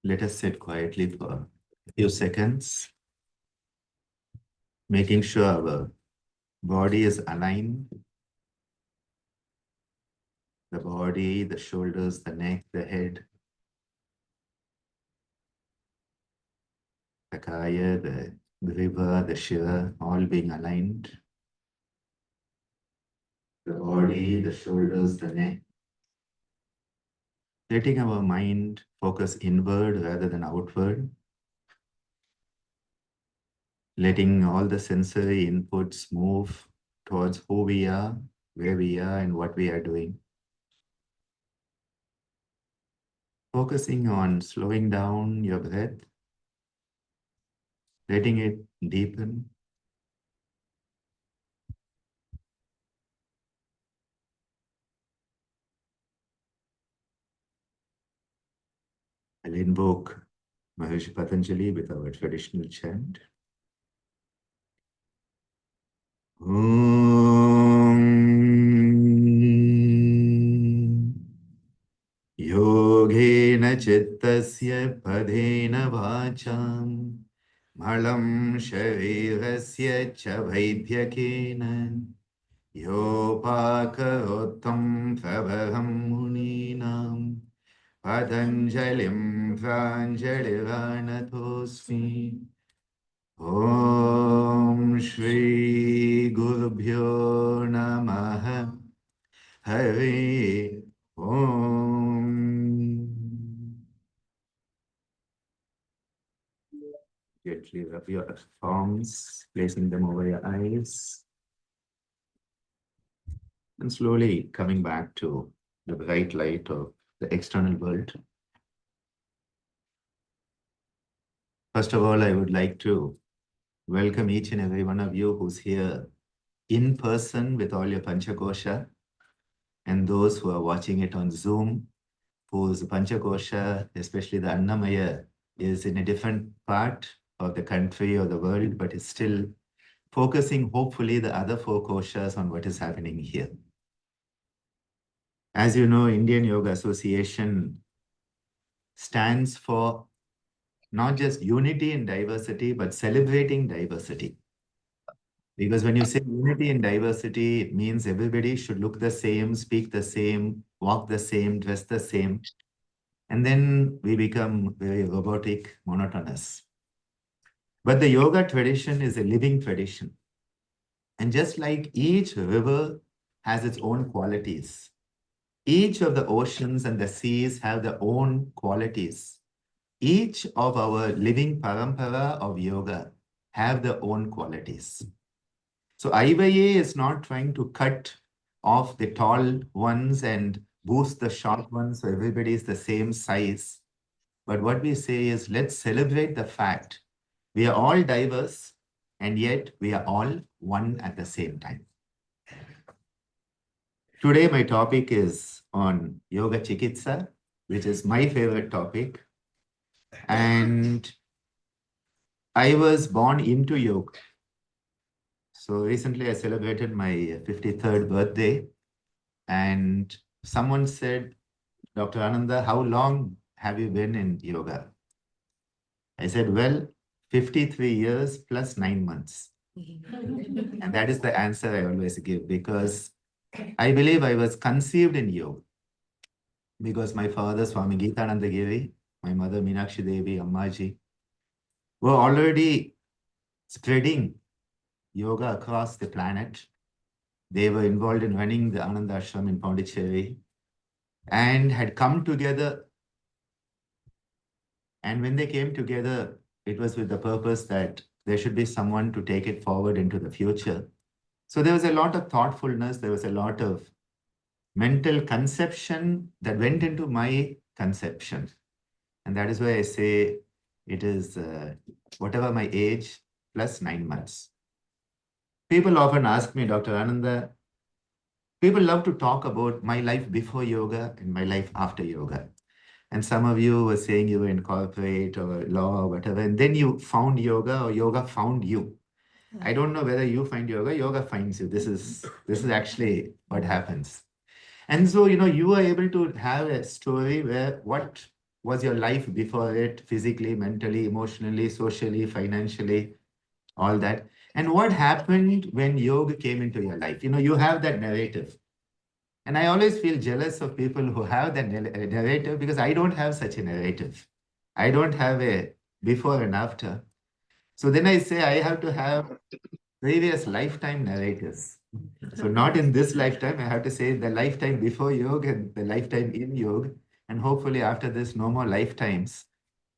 Let us sit quietly for a few seconds, making sure our body is aligned. The body, the shoulders, the neck, the head, the kaya, the griva, the shiva, all being aligned. The body, the shoulders, the neck. Letting our mind focus inward rather than outward. Letting all the sensory inputs move towards who we are, where we are, and what we are doing. Focusing on slowing down your breath, letting it deepen. I'll invoke Maharishi Patanjali with our traditional chant. Om Yogena Chittasya Padena Vacham Malam Sharirasya Cha Vaidhyakena Yopakarotam Prabham Muninam Patanjalim Pranjaliranatosmi. Om Shri Gurubhyo Namaha Hari Om. Gently rub your palms, placing them over your eyes, and slowly coming back to the bright light of the external world. First of all, I would like to welcome each and every one of you who's here in person with all your Panchakosha, and those who are watching it on Zoom, whose Panchakosha, especially the Annamaya, is in a different part of the country or the world, but is still focusing, hopefully, the other four koshas on what is happening here. As you know, Indian Yoga Association stands for not just unity in diversity, but celebrating diversity. Because when you say unity in diversity, it means everybody should look the same, speak the same, walk the same, dress the same. And then we become very robotic, monotonous. But the yoga tradition is a living tradition. And just like each river has its own qualities, each of the oceans and the seas have their own qualities. Each of our living parampara of yoga have their own qualities. So IYA is not trying to cut off the tall ones and boost the short ones so everybody is the same size. But what we say is, let's celebrate the fact we are all diverse and yet we are all one at the same time. Today, my topic is on Yoga Chikitsa, which is my favorite topic. And I was born into yoga. So recently I celebrated my 53rd birthday, and someone said, Dr. Ananda, how long have you been in yoga? I said, well, 53 years plus 9 months. And that is the answer I always give, because I believe I was conceived in yoga. Because my father, Swami Geetananda Giri, my mother, Meenakshi Devi, Ammaji, were already spreading yoga across the planet. They were involved in running the Ananda Ashram in Pondicherry and had come together. And when they came together, it was with the purpose that there should be someone to take it forward into the future. So there was a lot of thoughtfulness, there was a lot of mental conception that went into my conception. And that is why I say it is whatever my age plus 9 months. People often ask me, Dr. Ananda, people love to talk about my life before yoga and my life after yoga. And some of you were saying you were in corporate or law or whatever, and then you found yoga or yoga found you. I don't know whether you find yoga finds you. This is actually what happens. And so, you are able to have a story where what was your life before it, physically, mentally, emotionally, socially, financially, all that. And what happened when yoga came into your life? You have that narrative. And I always feel jealous of people who have that narrative because I don't have such a narrative. I don't have a before and after. So then I say I have to have previous lifetime narratives. So not in this lifetime, I have to say the lifetime before yoga and the lifetime in yoga. And hopefully after this, no more lifetimes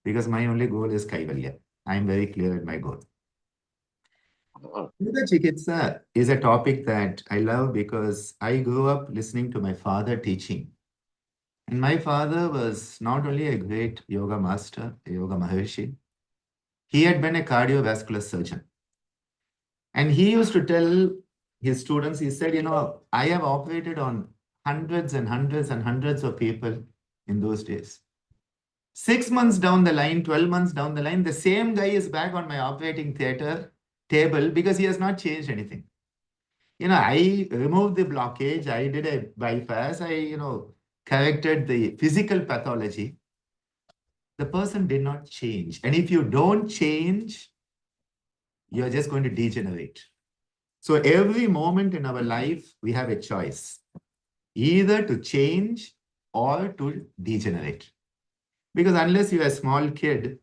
because my only goal is Kaivalya. I'm very clear in my goal. Yoga Chikitsa is a topic that I love because I grew up listening to my father teaching. And my father was not only a great yoga master, a yoga maharishi, he had been a cardiovascular surgeon. And he used to tell his students, he said, I have operated on hundreds and hundreds and hundreds of people in those days. 6 months down the line, 12 months down the line, the same guy is back on my operating theater table because he has not changed anything. I removed the blockage, I did a bypass, corrected the physical pathology. The person did not change. And if you don't change, you're just going to degenerate. So every moment in our life, we have a choice, either to change or to degenerate. Because unless you're a small kid,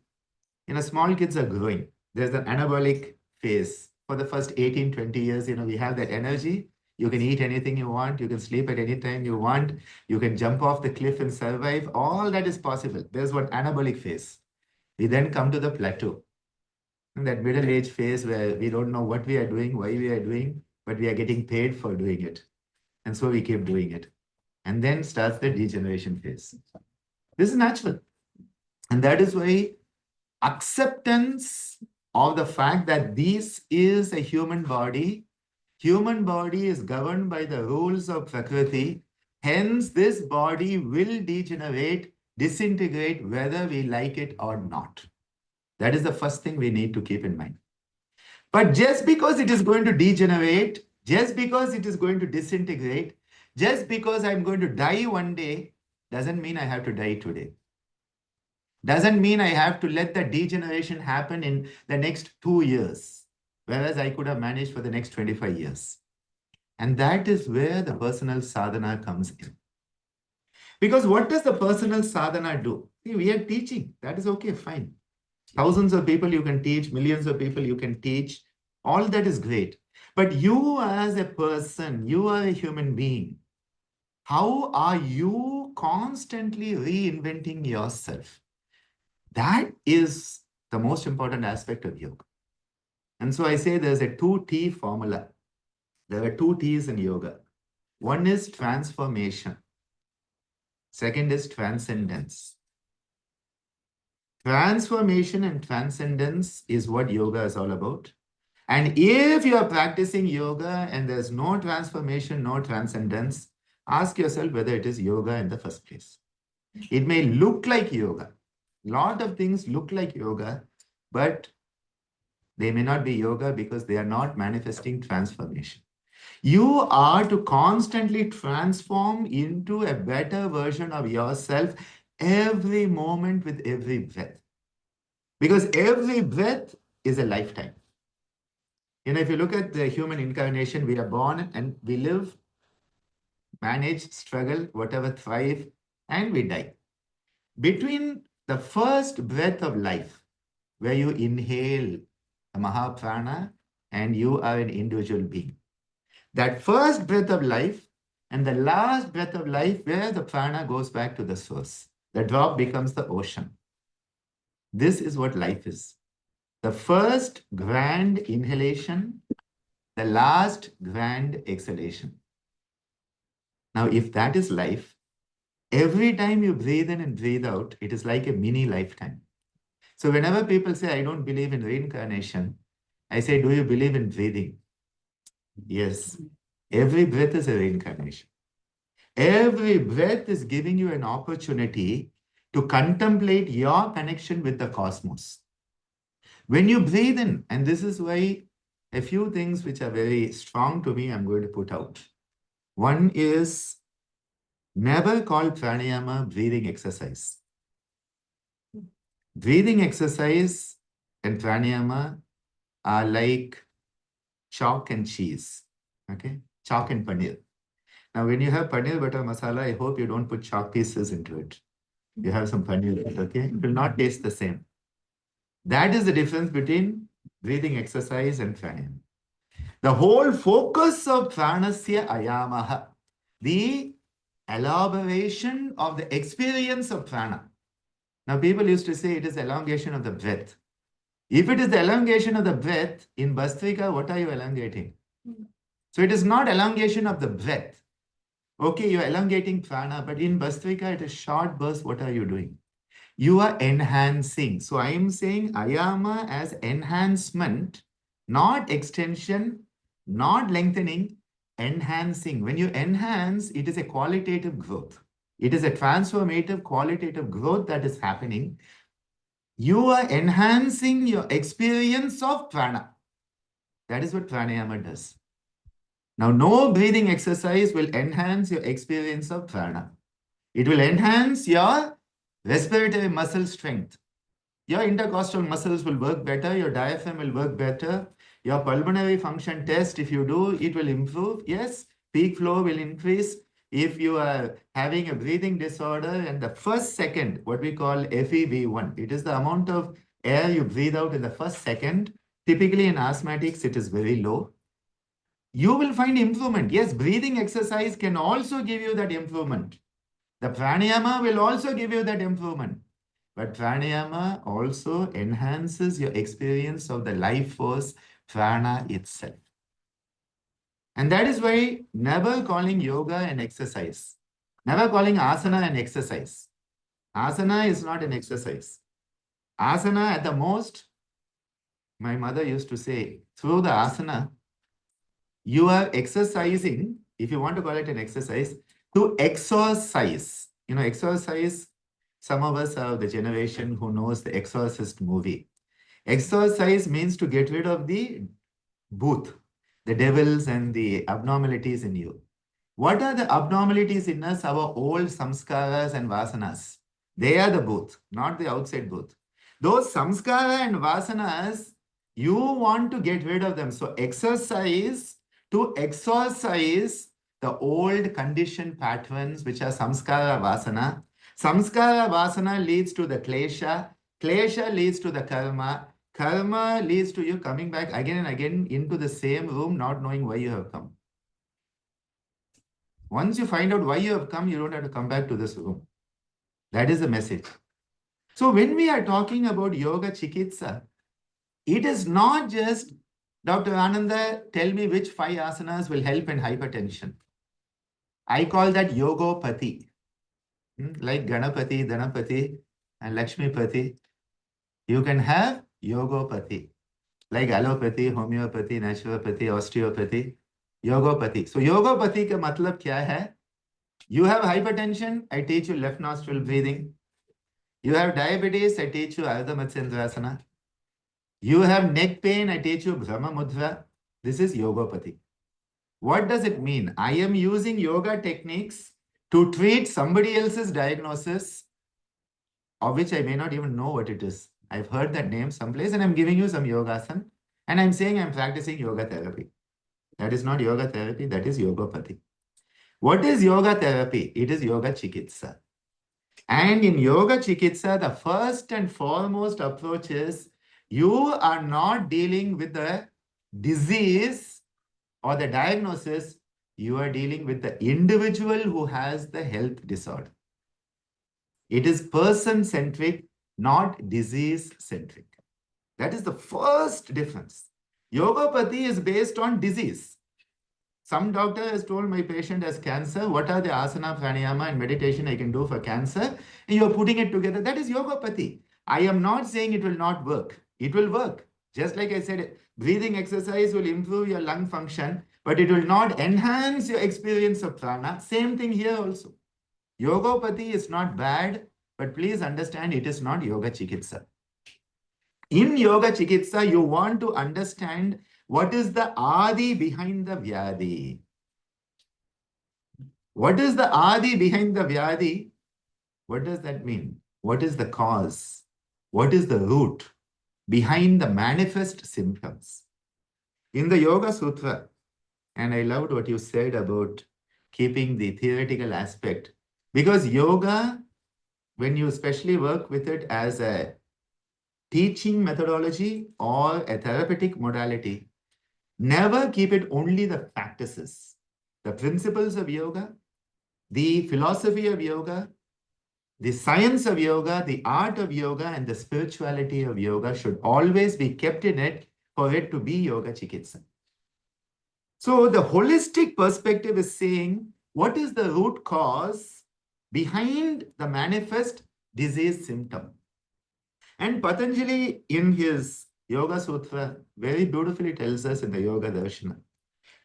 small kids are growing. There's an anabolic phase. For the first 18, 20 years, we have that energy. You can eat anything you want. You can sleep at any time you want. You can jump off the cliff and survive. All that is possible. There's what anabolic phase. We then come to the plateau. In that middle age phase where we don't know what we are doing, why we are doing, but we are getting paid for doing it. And so we keep doing it. And then starts the degeneration phase. This is natural. And that is why acceptance of the fact that this is a human body is governed by the rules of Prakriti. Hence, this body will degenerate, disintegrate, whether we like it or not. That is the first thing we need to keep in mind. But just because it is going to degenerate, just because it is going to disintegrate, just because I'm going to die one day, doesn't mean I have to die today. Doesn't mean I have to let the degeneration happen in the next 2 years, whereas I could have managed for the next 25 years. And that is where the personal sadhana comes in. Because what does the personal sadhana do? See, we are teaching. That is okay, fine. Thousands of people you can teach, millions of people you can teach. All that is great. But you as a person, you are a human being. How are you constantly reinventing yourself? That is the most important aspect of yoga. And so I say there's a 2T formula. There are 2T's in yoga. One is transformation. Second is transcendence. Transformation and transcendence is what yoga is all about. And if you are practicing yoga and there's no transformation, no transcendence, ask yourself whether it is yoga in the first place. It may look like yoga. A lot of things look like yoga, but they may not be yoga because they are not manifesting transformation. You are to constantly transform into a better version of yourself every moment with every breath. Because every breath is a lifetime. If you look at the human incarnation, we are born and we live, manage, struggle, whatever, thrive, and we die. Between the first breath of life, where you inhale the Mahaprana and you are an individual being, that first breath of life and the last breath of life, where the prana goes back to the source, the drop becomes the ocean. This is what life is. The first grand inhalation, the last grand exhalation. Now, if that is life, every time you breathe in and breathe out, it is like a mini lifetime. So whenever people say, I don't believe in reincarnation, I say, do you believe in breathing? Yes. Every breath is a reincarnation. Every breath is giving you an opportunity to contemplate your connection with the cosmos. When you breathe in, and this is why a few things which are very strong to me, I'm going to put out. One is Never call pranayama breathing exercise. Breathing exercise and pranayama are like chalk and cheese. Okay? Chalk and paneer. Now, when you have paneer butter masala, I hope you don't put chalk pieces into it. You have some paneer butter, okay? It will not taste the same. That is the difference between breathing exercise and pranayama. The whole focus of pranasya ayamaha, the elaboration of the experience of prana. Now, people used to say it is elongation of the breath. If it is the elongation of the breath, in Bhastrika, what are you elongating? So it is not elongation of the breath. Okay, you are elongating prana, but in Bhastrika, it is short burst. What are you doing? You are enhancing. So I am saying ayama as enhancement, not extension, not lengthening, enhancing. When you enhance, it is a qualitative growth. It is a transformative qualitative growth that is happening. You are enhancing your experience of prana. That is what pranayama does. Now, no breathing exercise will enhance your experience of prana. It will enhance your respiratory muscle strength. Your intercostal muscles will work better. Your diaphragm will work better. Your pulmonary function test, if you do, it will improve. Yes, peak flow will increase. If you are having a breathing disorder and the first second, what we call FEV1, it is the amount of air you breathe out in the first second. Typically in asthmatics, it is very low. You will find improvement. Yes, breathing exercise can also give you that improvement. The pranayama will also give you that improvement. But pranayama also enhances your experience of the life force, prana itself. And that is why never calling yoga an exercise. Never calling asana an exercise. Asana is not an exercise. Asana at the most, my mother used to say, through the asana, you are exercising, if you want to call it an exercise, to exorcise. You know, exorcise, some of us are the generation who knows the Exorcist movie. Exorcise means to get rid of the booth, the devils and the abnormalities in you. What are the abnormalities in us? Our old samskaras and vasanas. They are the booth, not the outside booth. Those samskara and vasanas, you want to get rid of them. So exercise to exorcise the old conditioned patterns, which are samskara vasana. Samskara vasana leads to the klesha. Klesha leads to the karma. Karma leads to you coming back again and again into the same room, not knowing why you have come. Once you find out why you have come, you don't have to come back to this room. That is the message. So when we are talking about yoga chikitsa, it is not just, Dr. Ananda, tell me which 5 asanas will help in hypertension. I call that yogopathy. Like Ganapati, Dhanapati, and Lakshmipati. You can have yogopathy. Like allopathy, homeopathy, naturopathy, osteopathy, yogopathy. So yogopathy ka matlab kya hai? You have hypertension, I teach you left nostril breathing. You have diabetes, I teach you Ardha Matsyendrasana. You have neck pain, I teach you Brahma Mudra. This is yogopathy. What does it mean? I am using yoga techniques to treat somebody else's diagnosis, of which I may not even know what it is. I've heard that name someplace and I'm giving you some yogasana and I'm saying I'm practicing yoga therapy. That is not yoga therapy, that is yogopathy. What is yoga therapy? It is yoga chikitsa. And in yoga chikitsa, the first and foremost approach is you are not dealing with the disease or the diagnosis, you are dealing with the individual who has the health disorder. It is person-centric, not disease-centric. That is the first difference. Yogapathy is based on disease. Some doctor has told my patient has cancer, what are the asana, pranayama and meditation I can do for cancer? And you are putting it together. That is yogapathy. I am not saying it will not work. It will work. Just like I said, breathing exercise will improve your lung function, but it will not enhance your experience of prana. Same thing here also. Yogopathy is not bad, but please understand it is not yoga chikitsa. In yoga chikitsa, you want to understand what is the adi behind the vyadi. What is the Adi behind the Vyadi? What does that mean? What is the cause? What is the root behind the manifest symptoms? In the Yoga Sutra, and I loved what you said about keeping the theoretical aspect, because yoga, when you especially work with it as a teaching methodology or a therapeutic modality, never keep it only the practices. The principles of yoga, the philosophy of yoga, the science of yoga, the art of yoga, and the spirituality of yoga should always be kept in it for it to be yoga chikitsa. So the holistic perspective is saying, what is the root cause behind the manifest disease symptom? And Patanjali in his Yoga Sutra very beautifully tells us in the Yoga Darshana.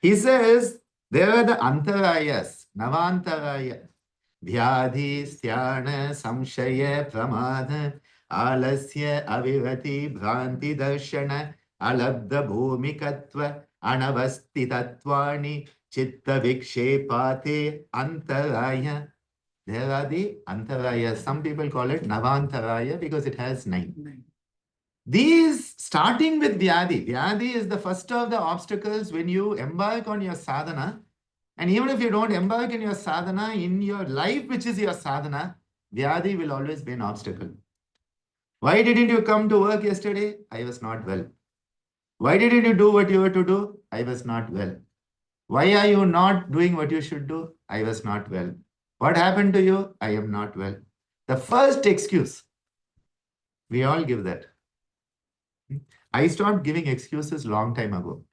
He says, there are the antarayas, navantaraya, vyadhi, sthyana, samshaya, pramada, alasya, avirati, bhranti, darshana, alabdha, bhumikatva, anavastitatvani, chitta, vikshepate, antaraya. There are the antarayas. Some people call it navantaraya because it has 9. These, starting with Vyadi. Vyadi is the first of the obstacles when you embark on your sadhana. And even if you don't embark in your sadhana, in your life, which is your sadhana, Vyadi will always be an obstacle. Why didn't you come to work yesterday? I was not well. Why didn't you do what you were to do? I was not well. Why are you not doing what you should do? I was not well. What happened to you? I am not well. The first excuse, we all give that. I stopped giving excuses long time ago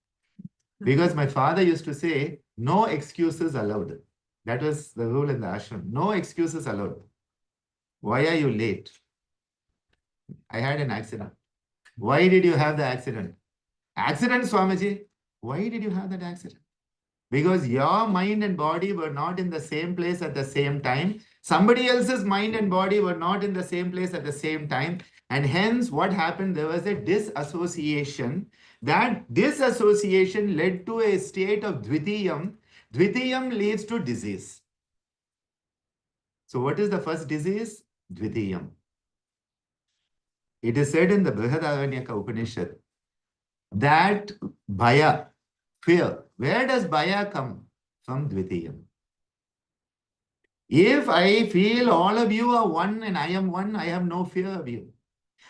because my father used to say, no excuses allowed. That was the rule in the ashram. No excuses allowed. Why are you late? I had an accident. Why did you have the accident? Accident, Swamiji. Why did you have that accident? Because your mind and body were not in the same place at the same time. Somebody else's mind and body were not in the same place at the same time. And hence, what happened? There was a disassociation. That disassociation led to a state of dvitiyam. Dvitiyam leads to disease. So, what is the first disease? Dvitiyam. It is said in the Brihadaranyaka Upanishad that bhaya, fear. Where does bhaya come? From dvitiyam. If I feel all of you are one and I am one, I have no fear of you.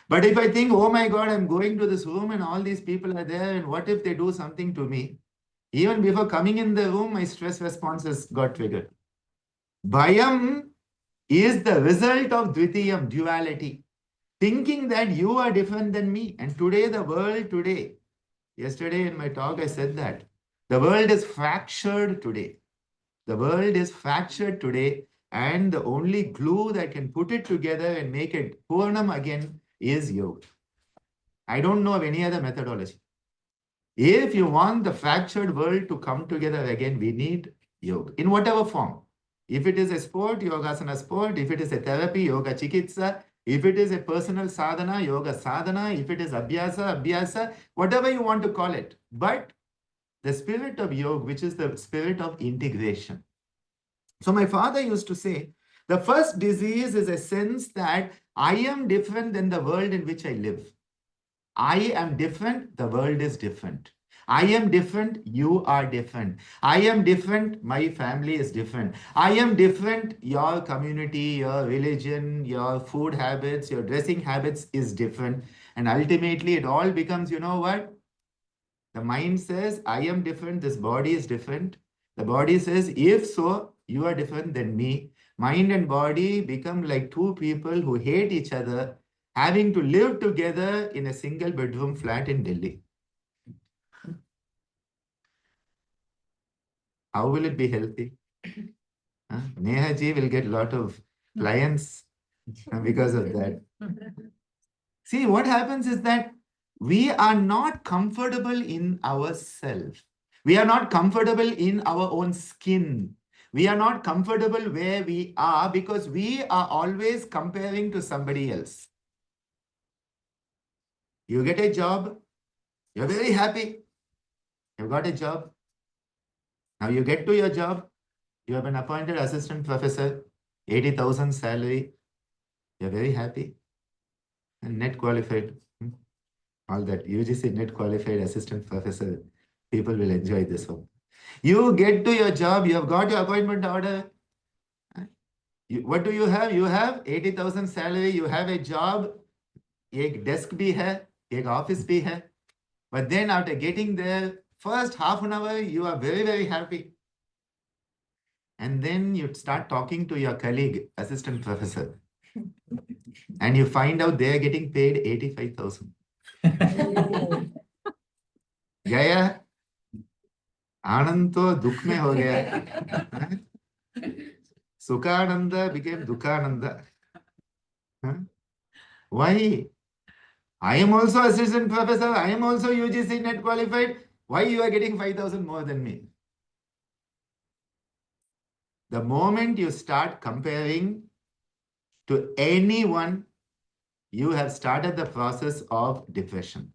But if I think, oh my God, I'm going to this room and all these people are there, and what if they do something to me? Even before coming in the room, my stress responses got triggered. Bhayam is the result of dvitiyam, duality. Thinking that you are different than me. And today, the world today, yesterday in my talk, I said that the world is fractured today. The world is fractured today, and the only glue that can put it together and make it Purnam again is yoga. I don't know of any other methodology. If you want the fractured world to come together again, we need yoga in whatever form. If it is a sport, yogasana sport. If it is a therapy, yoga chikitsa. If it is a personal sadhana, yoga sadhana. If it is abhyasa, whatever you want to call it. But the spirit of yoga, which is the spirit of integration. So my father used to say, the first disease is a sense that I am different than the world in which I live. I am different, the world is different. I am different, you are different. I am different, my family is different. I am different, your community, your religion, your food habits, your dressing habits is different. And ultimately, it all becomes, you know what? The mind says, I am different, this body is different. The body says, if so, you are different than me. Mind and body become like two people who hate each other, having to live together in a single bedroom flat in Delhi. How will it be healthy? Neha ji will get a lot of clients because of that. See, what happens is that we are not comfortable in ourselves. We are not comfortable in our own skin. We are not comfortable where we are because we are always comparing to somebody else. You get a job, you're very happy. You've got a job. Now you get to your job. You have been appointed assistant professor, 80,000 salary. You're very happy. And net qualified. All that. UGC net qualified assistant professor. People will enjoy this one. You get to your job, you have got your appointment order. What do you have? You have 80,000 salary, you have a job, एक desk भी है, एक office भी है. But then after getting there, first half an hour, you are very, very happy. And then you start talking to your colleague, assistant professor. And you find out they are getting paid 85,000. गया आनंद तो दुख में हो गया. Sukhananda became Dukhananda. Why? I am also assistant professor. I am also UGC net qualified. Why you are getting 5,000 more than me? The moment you start comparing to anyone, you have started the process of depression.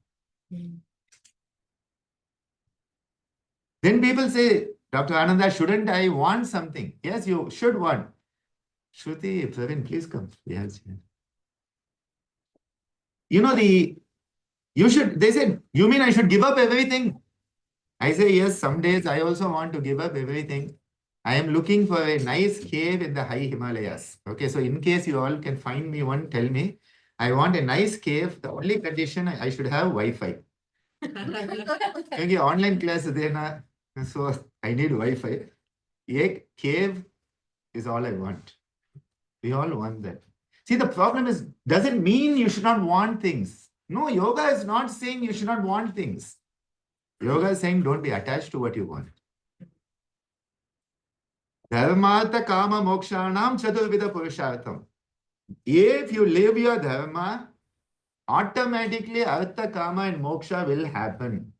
Then people say, Dr. Ananda, shouldn't I want something? Yes, you should want. Shruti, Praveen, please come. Yes. You know, they said, you mean I should give up everything? I say, yes, some days I also want to give up everything. I am looking for a nice cave in the high Himalayas. Okay, so in case you all can find me one, tell me. I want a nice cave. The only condition I should have Wi-Fi. Okay, online class there, so I need Wi-Fi. A cave is all I want. We all want that. See, the problem is, doesn't mean you should not want things. No, yoga is not saying you should not want things. Yoga is saying don't be attached to what you want. Dharmartha kama mokshanam chaturvida purushartham. If you live your dharma, automatically artha, kama and moksha will happen.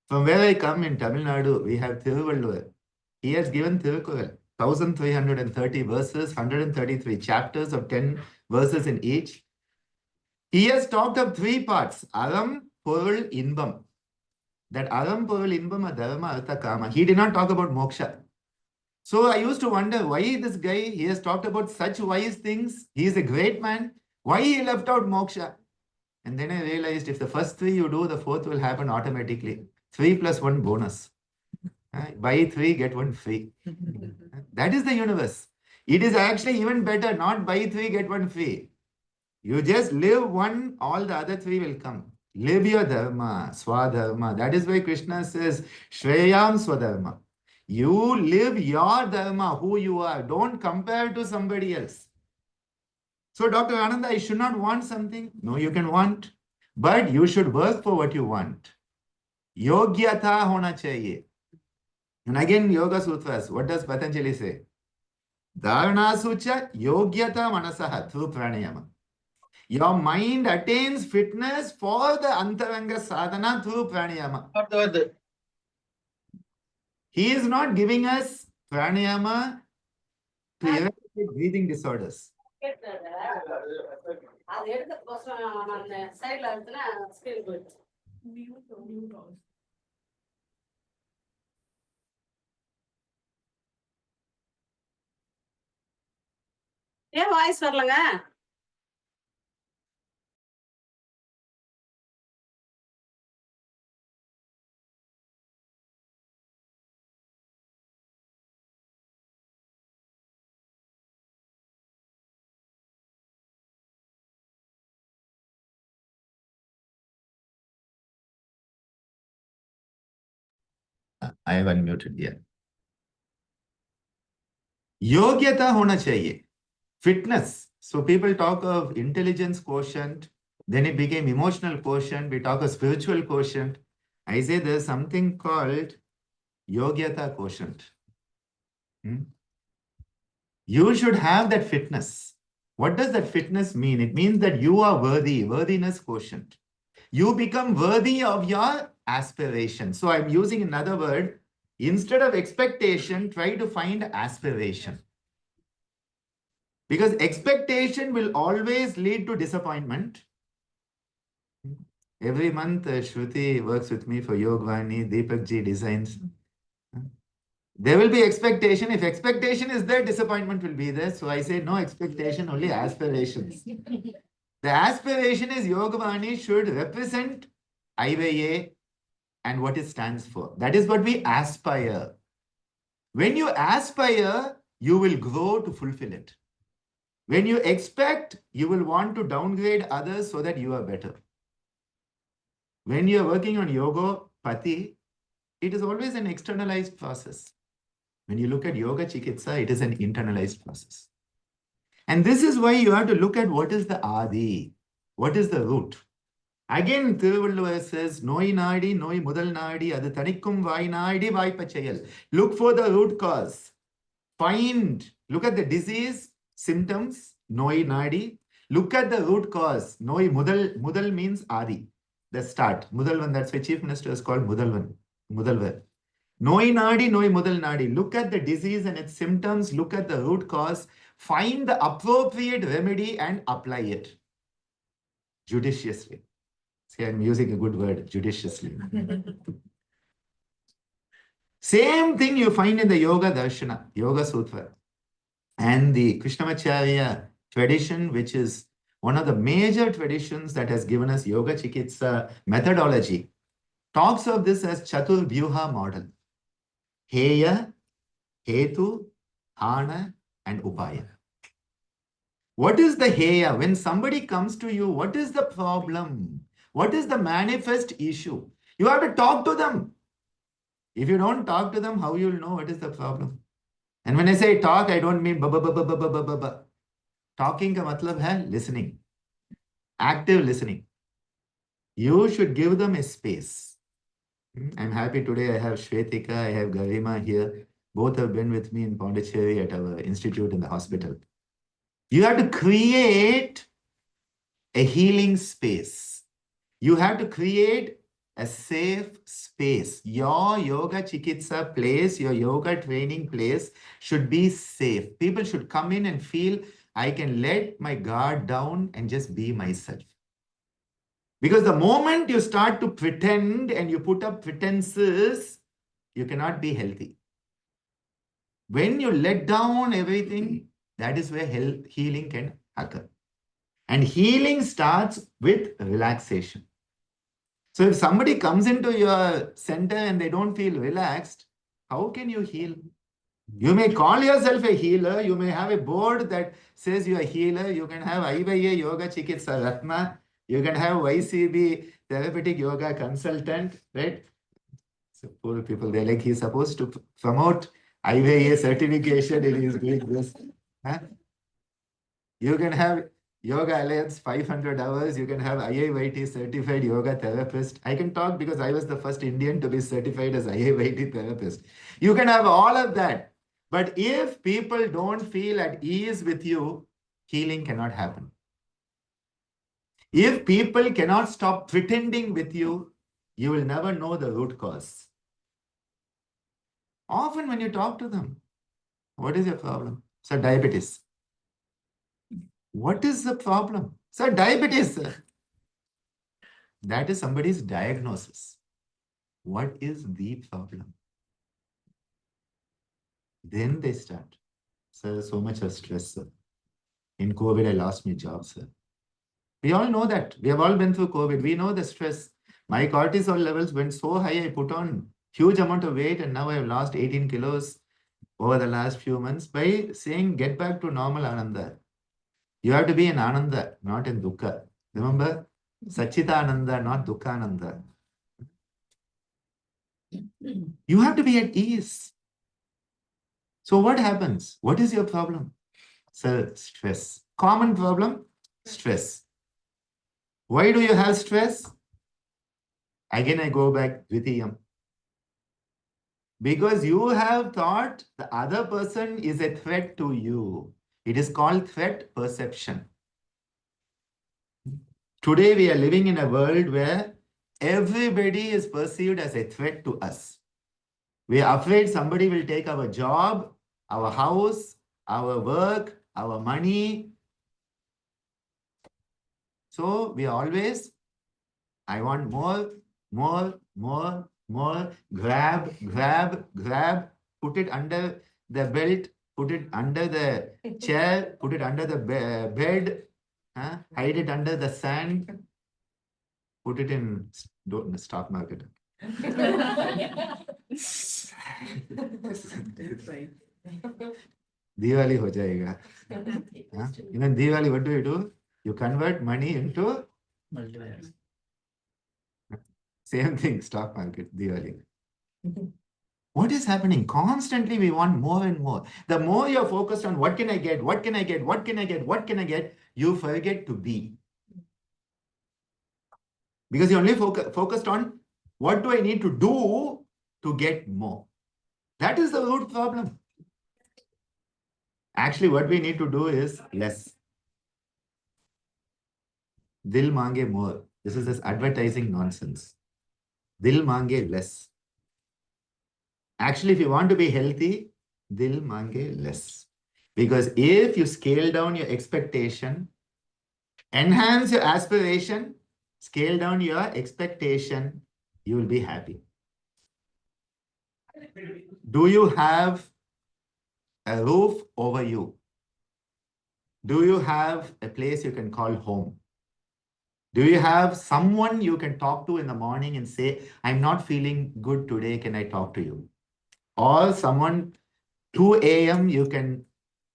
From where I come in Tamil Nadu, we have Thiruvalluvar. He has given Thirukural, 1330 verses, 133 chapters of 10 verses in each. He has talked of three parts, Aram, Porul, Inbam. That Aram, Porul, Inbam are Dharma, Artha, Kama. He did not talk about moksha. So I used to wonder why this guy, he has talked about such wise things. He is a great man. Why he left out moksha? And then I realized if the first three you do, the fourth will happen automatically. 3 plus 1 bonus. Buy 3, get 1 free. That is the universe. It is actually even better, not buy 3, get 1 free. You just live one, all the other 3 will come. Live your dharma, swadharma. That is why Krishna says, Shreyam swadharma. You live your dharma, who you are. Don't compare to somebody else. So, Dr. Ananda, I should not want something. No, you can want. But you should work for what you want. Yogyata hona chahiye. And again, Yoga Sutras, what does Patanjali say? Dharana sucha yogyata manasaha through pranayama. Your mind attains fitness for the antaranga sadhana through pranayama. He is not giving us pranayama to eradicate breathing disorders. ஏன் voice வரலங்க? I have unmuted here. Yogyata hona chahiye. Fitness. So people talk of intelligence quotient, then it became emotional quotient, we talk of spiritual quotient. I say there's something called Yogyata quotient. You should have that fitness. What does that fitness mean? It means that you are worthy, worthiness quotient. You become worthy of your aspiration. So I'm using another word. Instead of expectation, try to find aspiration. Because expectation will always lead to disappointment. Every month, Shruti works with me for Yogvani, Deepak ji designs. There will be expectation. If expectation is there, disappointment will be there. So I say no expectation, only aspirations. The aspiration is Yogavani should represent IYA and what it stands for. That is what we aspire. When you aspire, you will grow to fulfill it. When you expect, you will want to downgrade others so that you are better. When you are working on yoga, pati, it is always an externalized process. When you look at yoga chikitsa, it is an internalized process. And this is why you have to look at what is the adi, what is the root. Again, Thiruvalluvar says, Noi nadi, noi mudal nadi, adu tanikkum vai nadi, vai pachayal. Look for the root cause. Look at the disease, symptoms, Noi nadi. Look at the root cause. Noi mudal means adi, the start. Mudalvan, that's why Chief Minister is called Mudalvar. Noi nadi, noi mudal nadi. Look at the disease and its symptoms. Look at the root cause. Find the appropriate remedy and apply it judiciously. See, I'm using a good word, judiciously. Same thing you find in the Yoga Darshana, Yoga Sutra, and the Krishnamacharya tradition, which is one of the major traditions that has given us Yoga Chikitsa methodology, talks of this as Chatur Vyuha model. Heya, Hetu, Hana, and Upaya. What is the Heya? When somebody comes to you, what is the problem? What is the manifest issue? You have to talk to them. If you don't talk to them, how you will know what is the problem? And when I say talk, I don't mean ba ba ba ba ba ba ba ba ba. Talking ka matlab hai listening. Active listening. You should give them a space. I'm happy today I have Shvetika, I have Garima here. Both have been with me in Pondicherry at our institute in the hospital. You have to create a healing space. You have to create a safe space. Your yoga chikitsa place, your yoga training place should be safe. People should come in and feel, I can let my guard down and just be myself. Because the moment you start to pretend and you put up pretenses, you cannot be healthy. When you let down everything, that is where healing can occur. And healing starts with relaxation. So if somebody comes into your center and they don't feel relaxed, how can you heal? You may call yourself a healer. You may have a board that says you're a healer. You can have IYA Yoga Chikitsa Ratna. You can have YCB Therapeutic Yoga Consultant, right? So poor people, they're like, he's supposed to promote IYA certification and he's doing this. Huh? You can have Yoga Alliance 500 hours. You can have IIYT certified yoga therapist. I can talk because I was the first Indian to be certified as IIYT therapist. You can have all of that. But if people don't feel at ease with you, healing cannot happen. If people cannot stop pretending with you, you will never know the root cause. Often when you talk to them, what is your problem? Sir, diabetes. What is the problem? Sir, diabetes, sir. That is somebody's diagnosis. What is the problem? Then they start. Sir, so much of stress, sir. In COVID, I lost my job, sir. We all know that. We have all been through COVID. We know the stress. My cortisol levels went so high, I put on huge amount of weight and now I have lost 18 kilos over the last few months by saying, get back to normal Ananda. You have to be in Ananda, not in Dukkha. Remember? Sachita Ananda, not Dukkha Ananda. You have to be at ease. So what happens? What is your problem? Sir, stress. Common problem? Stress. Why do you have stress? Again, I go back Dvitiyam. Because you have thought the other person is a threat to you. It is called threat perception. Today, we are living in a world where everybody is perceived as a threat to us. We are afraid somebody will take our job, our house, our work, our money. So we are always, I want more, more, more, more, grab, grab, grab. put it under the belt, put it under the chair, put it under the bed, hide it under the sand, put it in stock market. Diwali ho jayega. Even Diwali, what do? You convert money into same thing, stock market, Diwali. What is happening? Constantly we want more and more. The more you're focused on what can I get, what can I get, what can I get, what can I get, you forget to be. Because you only focused on what do I need to do to get more. That is the root problem. Actually, what we need to do is less. Dil mange more. This is this advertising nonsense. Dil mange less. Actually, if you want to be healthy, dil mange less. Because if you scale down your expectation, enhance your aspiration, scale down your expectation, you will be happy. Do you have a roof over you? Do you have a place you can call home? Do you have someone you can talk to in the morning and say, I'm not feeling good today, can I talk to you? Or someone 2 a.m. you can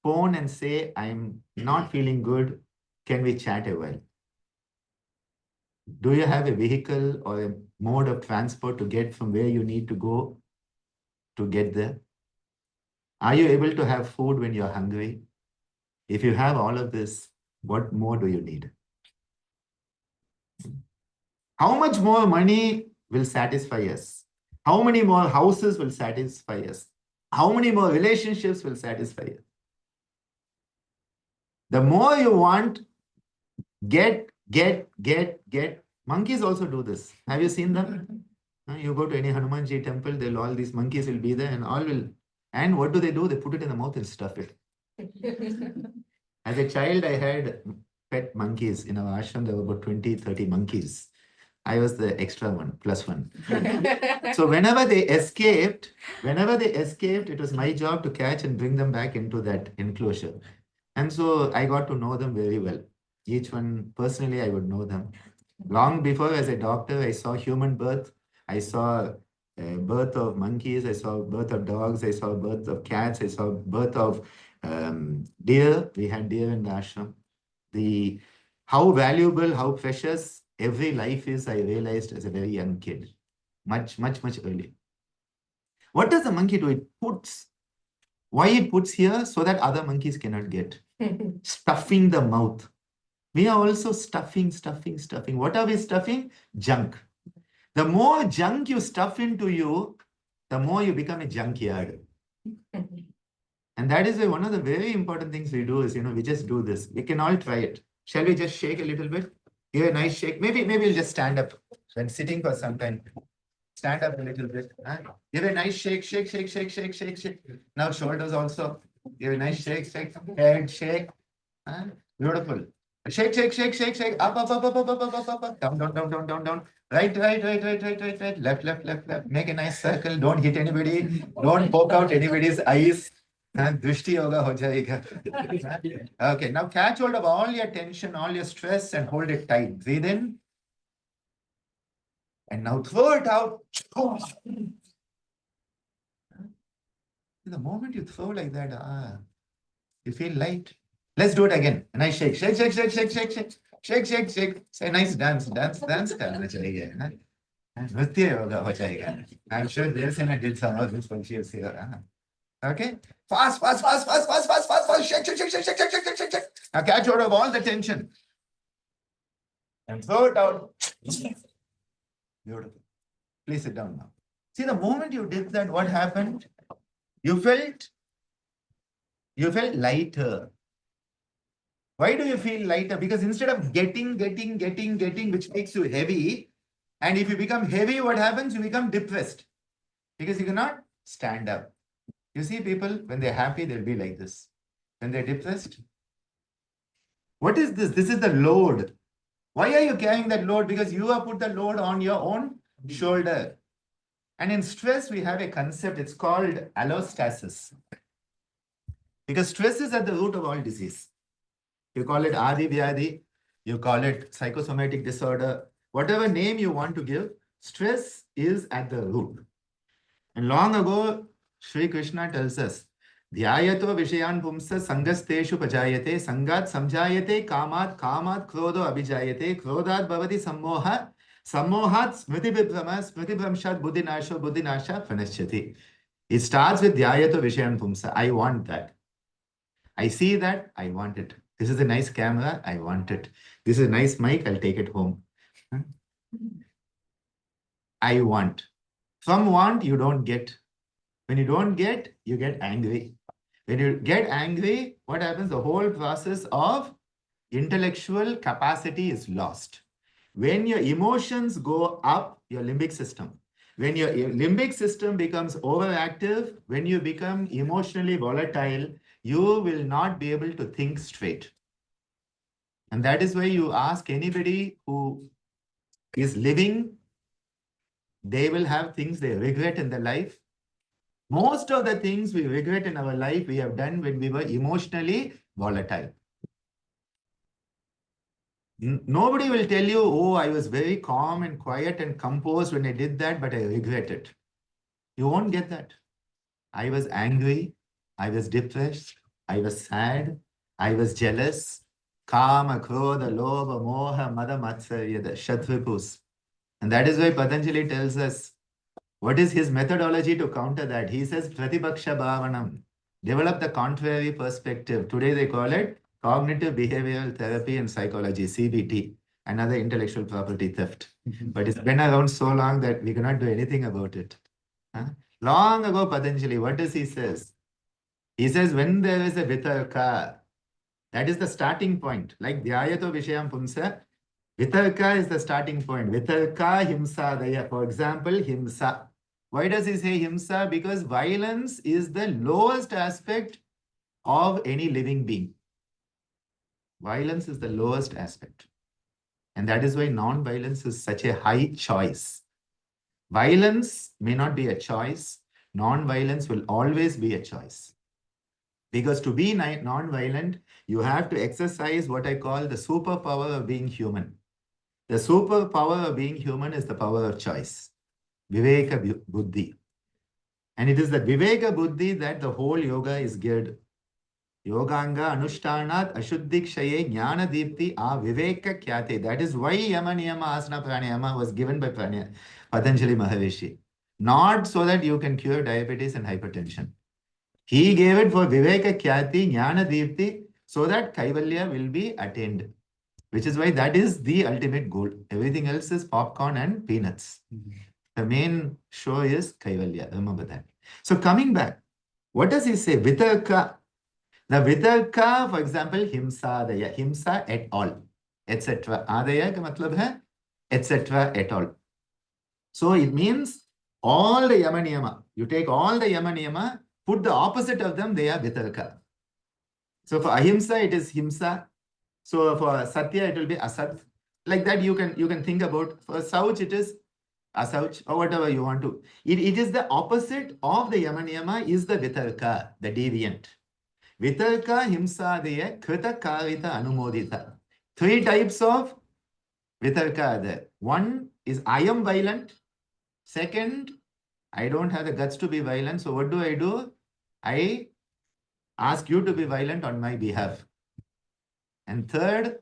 phone and say, I'm not feeling good, can we chat a while? Do you have a vehicle or a mode of transport to get from where you need to go to get there? Are you able to have food when you're hungry? If you have all of this, what more do you need? How much more money will satisfy us? How many more houses will satisfy us? How many more relationships will satisfy us? The more you want, get. Monkeys also do this. Have you seen them? You go to any Hanumanji temple, all these monkeys will be there and all will. And what do? They put it in the mouth and stuff it. As a child, I had pet monkeys in our ashram. There were about 20, 30 monkeys. I was the extra one, plus one. So whenever they escaped, it was my job to catch and bring them back into that enclosure. And so I got to know them very well. Each one, personally, I would know them. Long before, as a doctor, I saw human birth. I saw birth of monkeys. I saw birth of dogs. I saw birth of cats. I saw birth of deer. We had deer in the ashram. How valuable, how precious every life is, I realized as a very young kid. Much earlier. What does the monkey do? It puts. Why it puts here? So that other monkeys cannot get. Stuffing the mouth. We are also stuffing. What are we stuffing? Junk. The more junk you stuff into you, the more you become a junkyard. And that is why one of the very important things we do is, we just do this. We can all try it. Shall we just shake a little bit? Give a nice shake. Maybe we'll just stand up when sitting for some time. Stand up a little bit. Give a nice shake. Now shoulders also. Give a nice shake. Head shake. Beautiful. Shake. Up. Down. Right. Left. Make a nice circle. Don't hit anybody. Don't poke out anybody's eyes. Drishti yoga ho jayega. Okay, now catch hold of all your tension, all your stress and hold it tight. Breathe in. And now throw it out. The moment you throw like that, you feel light. Let's do it again. A nice shake. Shake. Say a nice dance. Karna chahiye. Nritya yoga ho jayega. I'm sure Devsena did some of this when she was here. Okay? Fast. Shake. Now catch hold of all the tension. And throw it out. Beautiful. Please sit down now. See, the moment you did that, what happened? You felt lighter. Why do you feel lighter? Because instead of getting, which makes you heavy, and if you become heavy, what happens? You become depressed. Because you cannot stand up. You see people, when they're happy, they'll be like this. When they're depressed, what is this? This is the load. Why are you carrying that load? Because you have put the load on your own shoulder. And in stress, we have a concept, it's called allostasis. Because stress is at the root of all disease. You call it Adi Vyadi, you call it psychosomatic disorder, whatever name you want to give, stress is at the root. And long ago, Sri Krishna tells us, Dhyayato Vishayan Pumsa Sangasteshu Pajayate, Sangat Samjayate, Kamat Krodho Abhijayate, Krodhat Bhavati Sammoha, Sammohat Smriti Vibhramshat Buddhinasha Pranashchati. It starts with Dhyayato Vishayan Pumsa. I want that. I see that, I want it. This is a nice camera, I want it. This is a nice mic, I'll take it home. I want. From want, you don't get. When you don't get, you get angry. When you get angry, what happens? The whole process of intellectual capacity is lost. When your emotions go up, your limbic system, when your limbic system becomes overactive, when you become emotionally volatile, you will not be able to think straight. And that is why you ask anybody who is living, they will have things they regret in their life. Most of the things we regret in our life, we have done when we were emotionally volatile. Nobody will tell you, oh, I was very calm and quiet and composed when I did that, but I regret it. You won't get that. I was angry. I was depressed. I was sad. I was jealous. Kama, Krodha, Lobha, Moha, Mada, Matsarya, the Shatripus. And that is why Patanjali tells us, what is his methodology to counter that? He says, Pratipaksha Bhavanam. Develop the contrary perspective. Today they call it cognitive behavioral therapy and psychology, CBT, another intellectual property theft. But it's been around so long that we cannot do anything about it. Long ago, Patanjali, what does he says? He says, when there is a vitarka, that is the starting point. Like Dhyayato Vishayam Pumsa, vitarka is the starting point. Vitarka himsa daya. For example, himsa. Why does he say himsa? Because violence is the lowest aspect of any living being. Violence is the lowest aspect. And that is why non-violence is such a high choice. Violence may not be a choice. Non-violence will always be a choice. Because to be non-violent, you have to exercise what I call the superpower of being human. The superpower of being human is the power of choice. Viveka Buddhi. And it is the Viveka Buddhi that the whole yoga is geared. Yoganga Anushtanat Ashuddhikshaye Jnana Deepti Viveka Kyate. That is why Yama Niama Asana Pranayama was given by Patanjali Maharishi. Not so that you can cure diabetes and hypertension. He gave it for Viveka Kyati Jnana Deepti so that Kaivalya will be attained. Which is why that is the ultimate goal. Everything else is popcorn and peanuts. The main show is Kaivalya. Remember that. So coming back, what does he say? Vitarka. The vitarka, for example, himsa adaya, himsa et al, etc. Adaya ka matlab hai, etc. et al. So it means all the Yama Niyama. You take all the Yama Niyama, put the opposite of them, they are vitarka. So for ahimsa, it is himsa. So for satya, it will be asat. Like that, you can think about. For sauch, it is asauch or whatever you want to. It is the opposite of the Yama Niyama is the vitarka, the deviant. Vitarka, himsadaya, krita, karita, anumodita. Three types of vitarka are there. One is I am violent. Second, I don't have the guts to be violent. So what do? I ask you to be violent on my behalf. And third,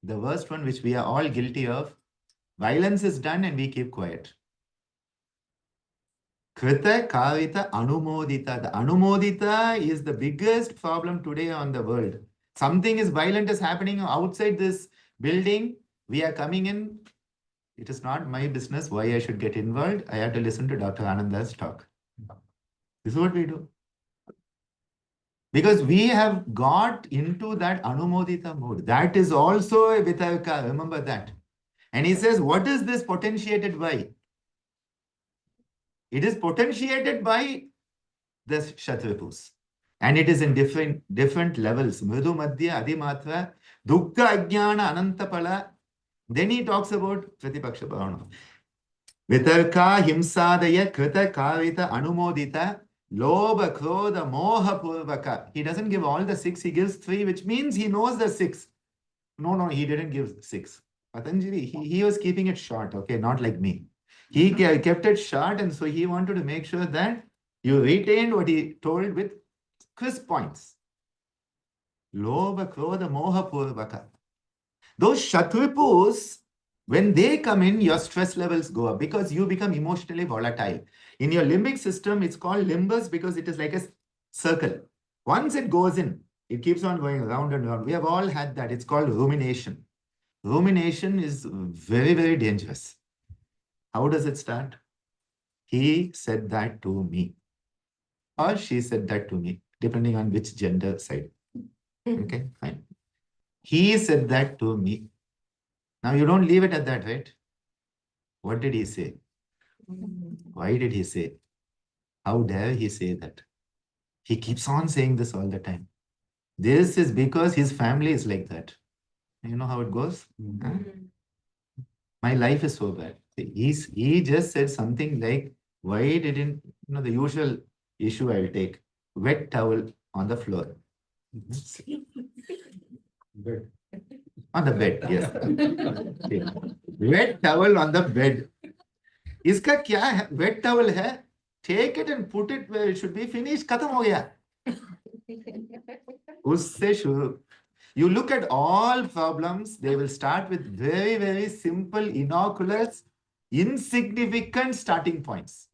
the worst one, which we are all guilty of, violence is done and we keep quiet. Krita, Kavita, Anumodita. The Anumodita is the biggest problem today on the world. Something is violent is happening outside this building. We are coming in. It is not my business why I should get involved. I have to listen to Dr. Ananda's talk. This is what we do. Because we have got into that Anumodita mode. That is also a Vitarka. Remember that. And he says, what is this potentiated by? It is potentiated by the Shatripus. And it is in different levels. Mridu Madhya, Adhimatra, Dukkha Ajnana, Anantapala. Then he talks about Pratipaksha Bhavana. Vitarka himsadaya krita karita anumodita lobha krodha moha purvaka. He doesn't give all the 6, he gives 3, which means he knows the 6. No, he didn't give 6. Patanjali, he was keeping it short, okay, not like me. He kept it short, and so he wanted to make sure that you retained what he told with crisp points. Lobha krodha moha purvaka. Those shatripus, when they come in, your stress levels go up because you become emotionally volatile. In your limbic system, it's called limbus because it is like a circle. Once it goes in, it keeps on going round and round. We have all had that. It's called rumination. Rumination is very, very dangerous. How does it start? He said that to me, or she said that to me, depending on which gender side. Okay, fine. He said that to me. Now you don't leave it at that, right? What did he say? Why did he say? How dare he say that? He keeps on saying this all the time. This is because his family is like that. You know how it goes? Huh? My life is so bad. He just said something like, why didn't, the usual issue I'll take, wet towel on the floor. Bed. On the bed, yes. Okay. Wet towel on the bed. इसका क्या है? Wet towel है. Take it and put it where it should be. Finished. खत्म हो गया. उससे शुरू. You look at all problems, they will start with very, very simple, innocuous, insignificant starting points.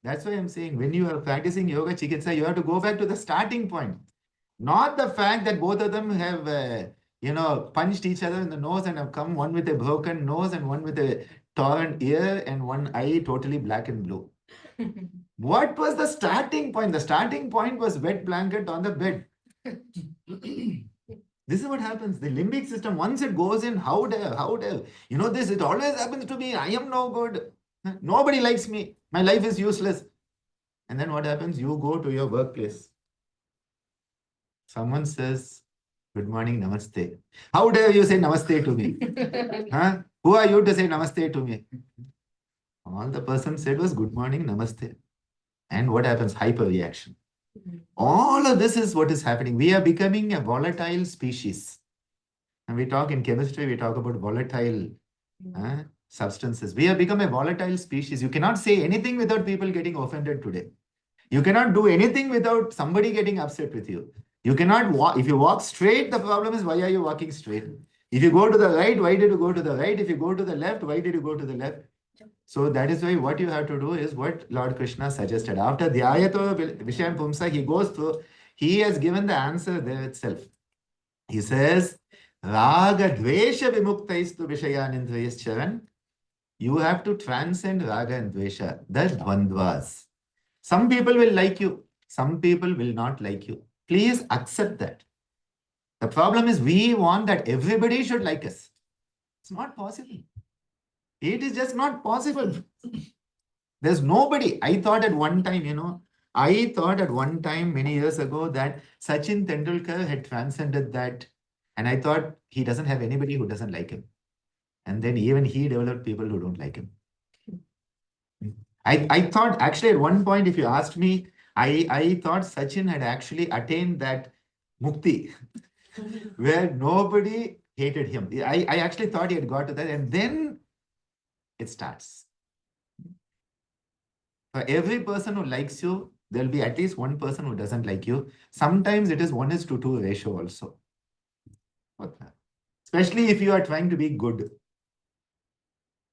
That's why I'm saying when you are practicing yoga chikitsa, you have to go back to the starting point. Not the fact that both of them have, punched each other in the nose and have come, one with a broken nose and one with a torn ear and one eye totally black and blue. What was the starting point? The starting point was wet blanket on the bed. This is what happens. The limbic system, once it goes in, how dare. This, it always happens to me. I am no good. Nobody likes me. My life is useless. And then what happens? You go to your workplace. Someone says, good morning, namaste. How dare you say namaste to me? Huh? Who are you to say namaste to me? All the person said was good morning, namaste. And what happens? Hyperreaction. All of this is what is happening. We are becoming a volatile species. And we talk in chemistry, we talk about volatile substances. We have become a volatile species. You cannot say anything without people getting offended today. You cannot do anything without somebody getting upset with you. You cannot walk. If you walk straight, the problem is, why are you walking straight? If you go to the right, why did you go to the right? If you go to the left, why did you go to the left? So that is why what you have to do is what Lord Krishna suggested. After Dhyayato Vishayam Pumsa, he goes through, he has given the answer there itself. He says, Raga Dvesha Vimuktais tu Vishayanindriyascharan. You have to transcend Raga and Dvesha, the Dvandvas. Some people will like you, some people will not like you. Please accept that. The problem is we want that everybody should like us. It's not possible. It is just not possible. There's nobody. I thought at one time many years ago that Sachin Tendulkar had transcended that. And I thought he doesn't have anybody who doesn't like him. And then even he developed people who don't like him. I thought actually at one point, if you asked me, I thought Sachin had actually attained that mukti where nobody hated him. I actually thought he had got to that, and then it starts. For every person who likes you, there'll be at least one person who doesn't like you. Sometimes it is 1:2 ratio also. Especially if you are trying to be good.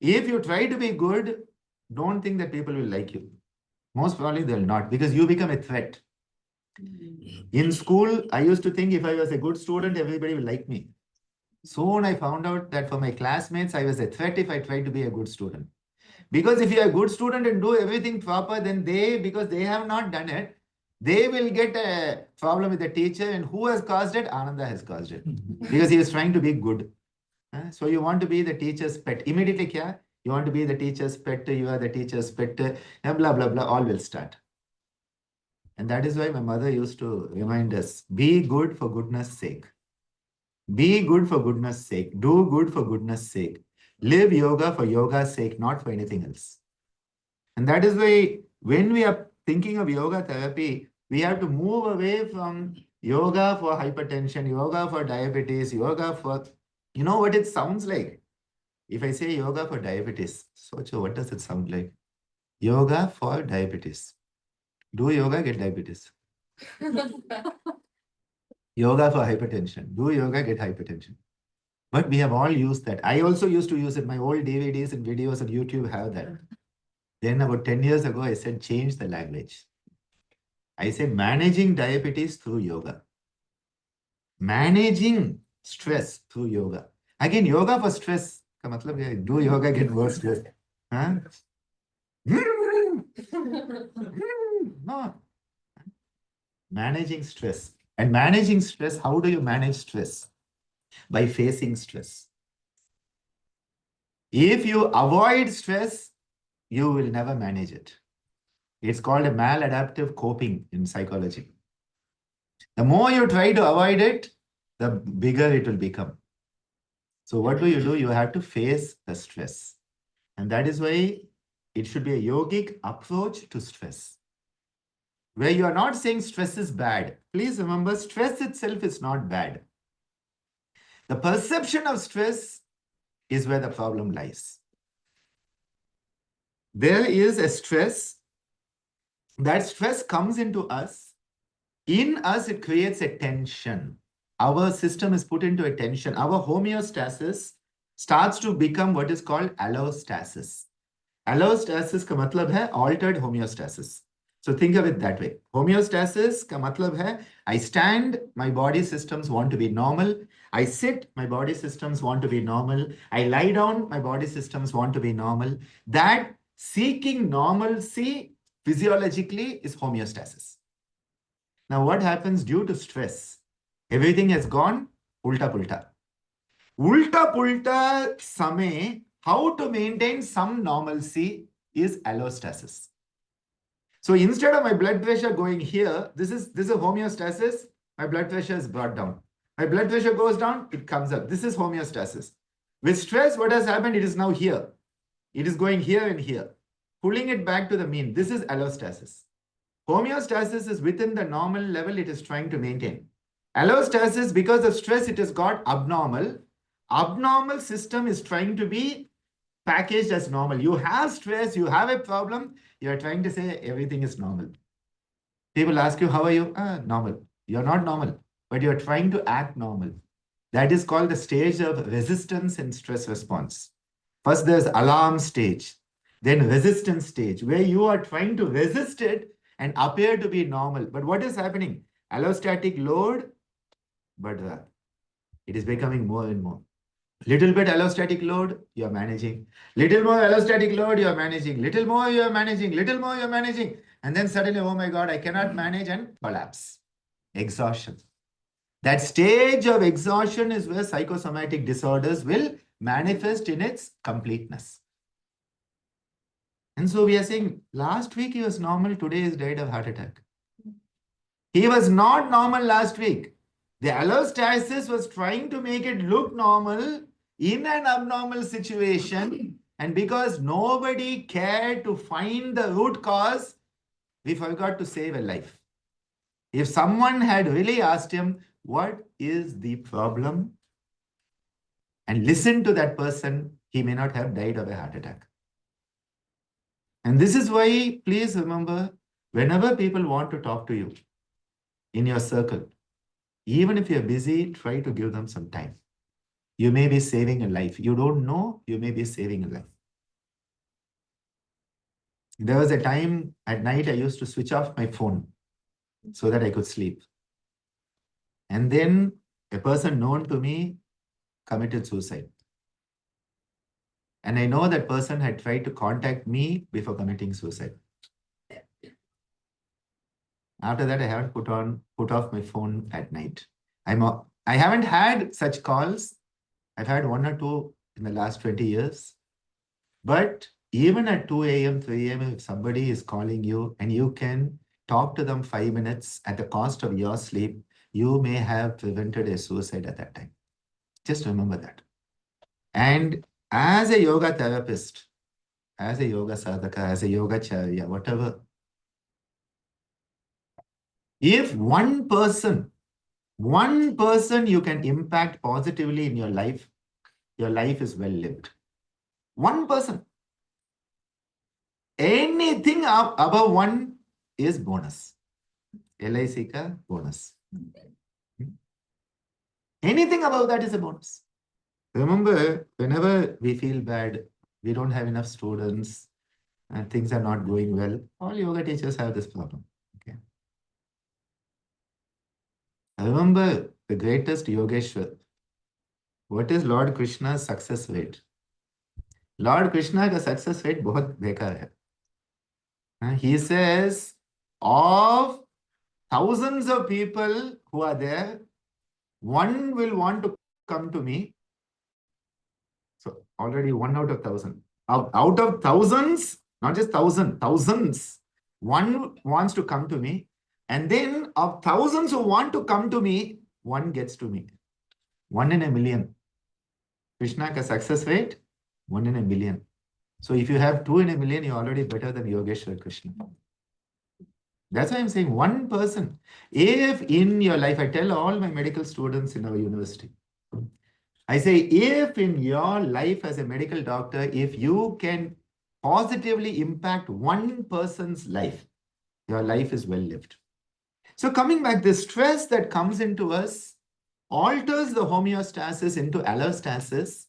If you try to be good, don't think that people will like you. Most probably they'll not, because you become a threat. In school, I used to think if I was a good student, everybody will like me. Soon I found out that for my classmates, I was a threat if I tried to be a good student. Because if you are a good student and do everything proper, then because they have not done it, they will get a problem with the teacher. And who has caused it? Ananda has caused it. Because he is trying to be good. So you want to be the teacher's pet. Immediately, kya? You want to be the teacher's pet, you are the teacher's pet, blah, blah, blah, all will start. And that is why my mother used to remind us, be good for goodness sake. Be good for goodness sake. Do good for goodness sake. Live yoga for yoga's sake, not for anything else. And that is why when we are thinking of yoga therapy, we have to move away from yoga for hypertension, yoga for diabetes, yoga for, you know what it sounds like? If I say yoga for diabetes, so what does it sound like? Yoga for diabetes. Do yoga, get diabetes. Yoga for hypertension. Do yoga, get hypertension. But we have all used that. I also used to use it. My old DVDs and videos on YouTube have that. Then about 10 years ago, I said, change the language. I said, managing diabetes through yoga. Managing stress through yoga. Again, yoga for stress. का मतलब है, do yoga, get more stress. Huh? No. Managing stress. And managing stress, how do you manage stress? By facing stress. If you avoid stress, you will never manage it. It's called a maladaptive coping in psychology. The more you try to avoid it, the bigger it will become. So what do? You have to face the stress. And that is why it should be a yogic approach to stress, where you are not saying stress is bad. Please remember, stress itself is not bad. The perception of stress is where the problem lies. There is a stress. That stress comes into us. In us, it creates a tension. Our system is put into a tension. Our homeostasis starts to become what is called allostasis. Allostasis का मतलब है altered homeostasis. So think of it that way. Homeostasis का मतलब है I stand, my body systems want to be normal. I sit, my body systems want to be normal. I lie down, my body systems want to be normal. That seeking normalcy physiologically is homeostasis. Now what happens due to stress? Everything has gone ulta pulta. Ulta pulta समय, how to maintain some normalcy is allostasis. So instead of my blood pressure going here, this is homeostasis. My blood pressure is brought down. My blood pressure goes down, it comes up. This is homeostasis. With stress, what has happened? It is now here. It is going here and here. Pulling it back to the mean. This is allostasis. Homeostasis is within the normal level it is trying to maintain. Allostasis, because of stress, it has got abnormal. Abnormal system is trying to be packaged as normal. You have stress, you have a problem, you are trying to say everything is normal. People ask you, how are you? Normal. You're not normal, but you're trying to act normal. That is called the stage of resistance and stress response. First, there's alarm stage, then resistance stage, where you are trying to resist it and appear to be normal. But what is happening? Allostatic load, but it is becoming more and more. Little bit allostatic load, you are managing. Little more allostatic load, you are managing. Little more, you are managing. Little more, you are managing. And then suddenly, oh my God, I cannot manage, and collapse. Exhaustion. That stage of exhaustion is where psychosomatic disorders will manifest in its completeness. And so we are saying, last week he was normal, today he's died of heart attack. He was not normal last week. The allostasis was trying to make it look normal in an abnormal situation. And because nobody cared to find the root cause, we forgot to save a life. If someone had really asked him, what is the problem? And listened to that person, he may not have died of a heart attack. And this is why, please remember, whenever people want to talk to you in your circle, even if you're busy, try to give them some time. You may be saving a life. You don't know, you may be saving a life. There was a time at night I used to switch off my phone so that I could sleep. And then a person known to me committed suicide. And I know that person had tried to contact me before committing suicide. After that, I haven't put off my phone at night. I haven't had such calls. I've had one or two in the last 20 years. But even at 2 a.m., 3 a.m., if somebody is calling you and you can talk to them 5 minutes at the cost of your sleep, you may have prevented a suicide at that time. Just remember that. And as a yoga therapist, as a yoga sadhaka, as a yogacharya, whatever, if one person you can impact positively in your life is well lived. One person. Anything above one is bonus. LIC ka bonus. Anything above that is a bonus. Remember, whenever we feel bad, we don't have enough students, and things are not going well, all yoga teachers have this problem. Okay. I remember the greatest Yogeshwar. What is Lord Krishna's success rate? Lord Krishna का success rate बहुत बेकार है. He says, of thousands of people who are there, one will want to come to me. So already 1 out of 1,000. Out of thousands, not just thousands, one wants to come to me. And then of thousands who want to come to me, one gets to me. 1 in a million. Krishna ka success rate, 1 in a million. So if you have 2 in a million, you're already better than Yogeshwar Krishna. That's why I'm saying one person. If in your life, I tell all my medical students in our university, I say, if in your life as a medical doctor, if you can positively impact one person's life, your life is well lived. So coming back, the stress that comes into us alters the homeostasis into allostasis.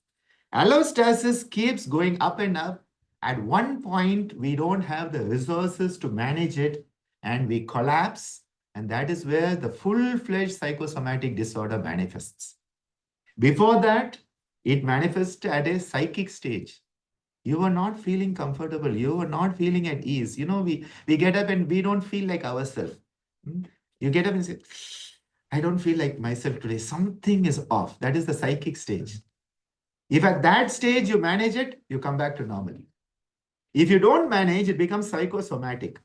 Allostasis keeps going up and up. At one point, we don't have the resources to manage it and we collapse. And that is where the full-fledged psychosomatic disorder manifests. Before that, it manifests at a psychic stage. You are not feeling comfortable. You are not feeling at ease. You know, we get up and we don't feel like ourselves. You get up and say, I don't feel like myself today. Something is off. That is the psychic stage. If at that stage you manage it, you come back to normal. If you don't manage, it becomes psychosomatic.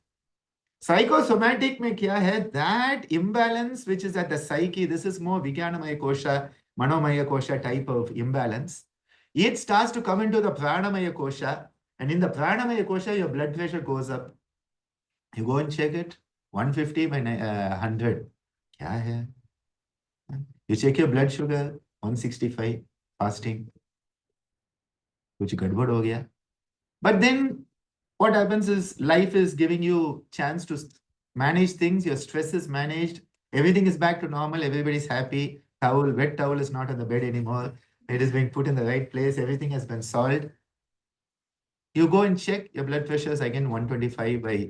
Psychosomatic mein kya hai? That imbalance which is at the psyche, this is more Vijnanamaya Kosha, Manomaya Kosha type of imbalance. It starts to come into the Pranamaya Kosha, and in the Pranamaya Kosha, your blood pressure goes up. You go and check it, 150 by 100. Kya hai? You check your blood sugar, 165, fasting. Kuch gadbad ho gaya. But then what happens is life is giving you chance to manage things. Your stress is managed. Everything is back to normal. Everybody's happy. Wet towel is not on the bed anymore. It is being put in the right place. Everything has been solved. You go and check your blood pressure is again 125 by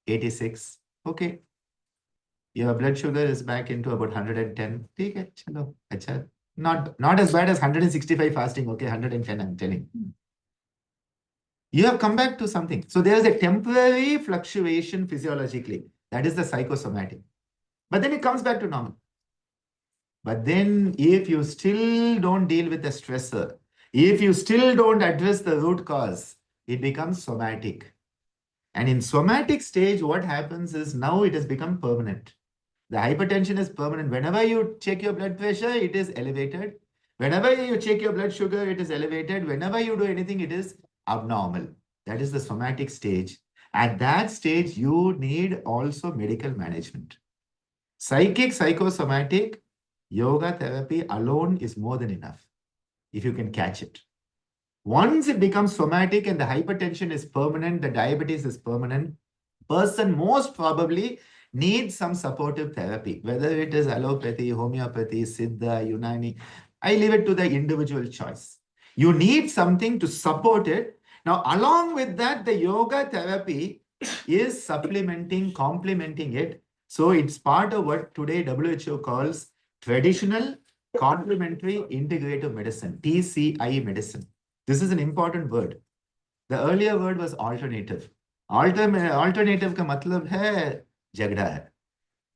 86. Okay. Your blood sugar is back into about 110. Okay, chalo, acha. Not as bad as 165 fasting. Okay, 110 I'm telling. You have come back to something. So there is a temporary fluctuation physiologically. That is the psychosomatic. But then it comes back to normal. But then if you still don't deal with the stressor, if you still don't address the root cause, it becomes somatic. And in somatic stage, what happens is now it has become permanent. The hypertension is permanent. Whenever you check your blood pressure, it is elevated. Whenever you check your blood sugar, it is elevated. Whenever you do anything, it is abnormal. That is the somatic stage. At that stage, you need also medical management. Psychic, psychosomatic, yoga therapy alone is more than enough if you can catch it. Once it becomes somatic and the hypertension is permanent, the diabetes is permanent, person most probably needs some supportive therapy, whether it is allopathy, homeopathy, Siddha, Unani. I leave it to the individual choice. You need something to support it. Now, along with that, the yoga therapy is supplementing, complementing it. So it's part of what today WHO calls traditional complementary integrative medicine, TCI medicine. This is an important word. The earlier word was alternative. Alternative का मतलब है झगड़ा है.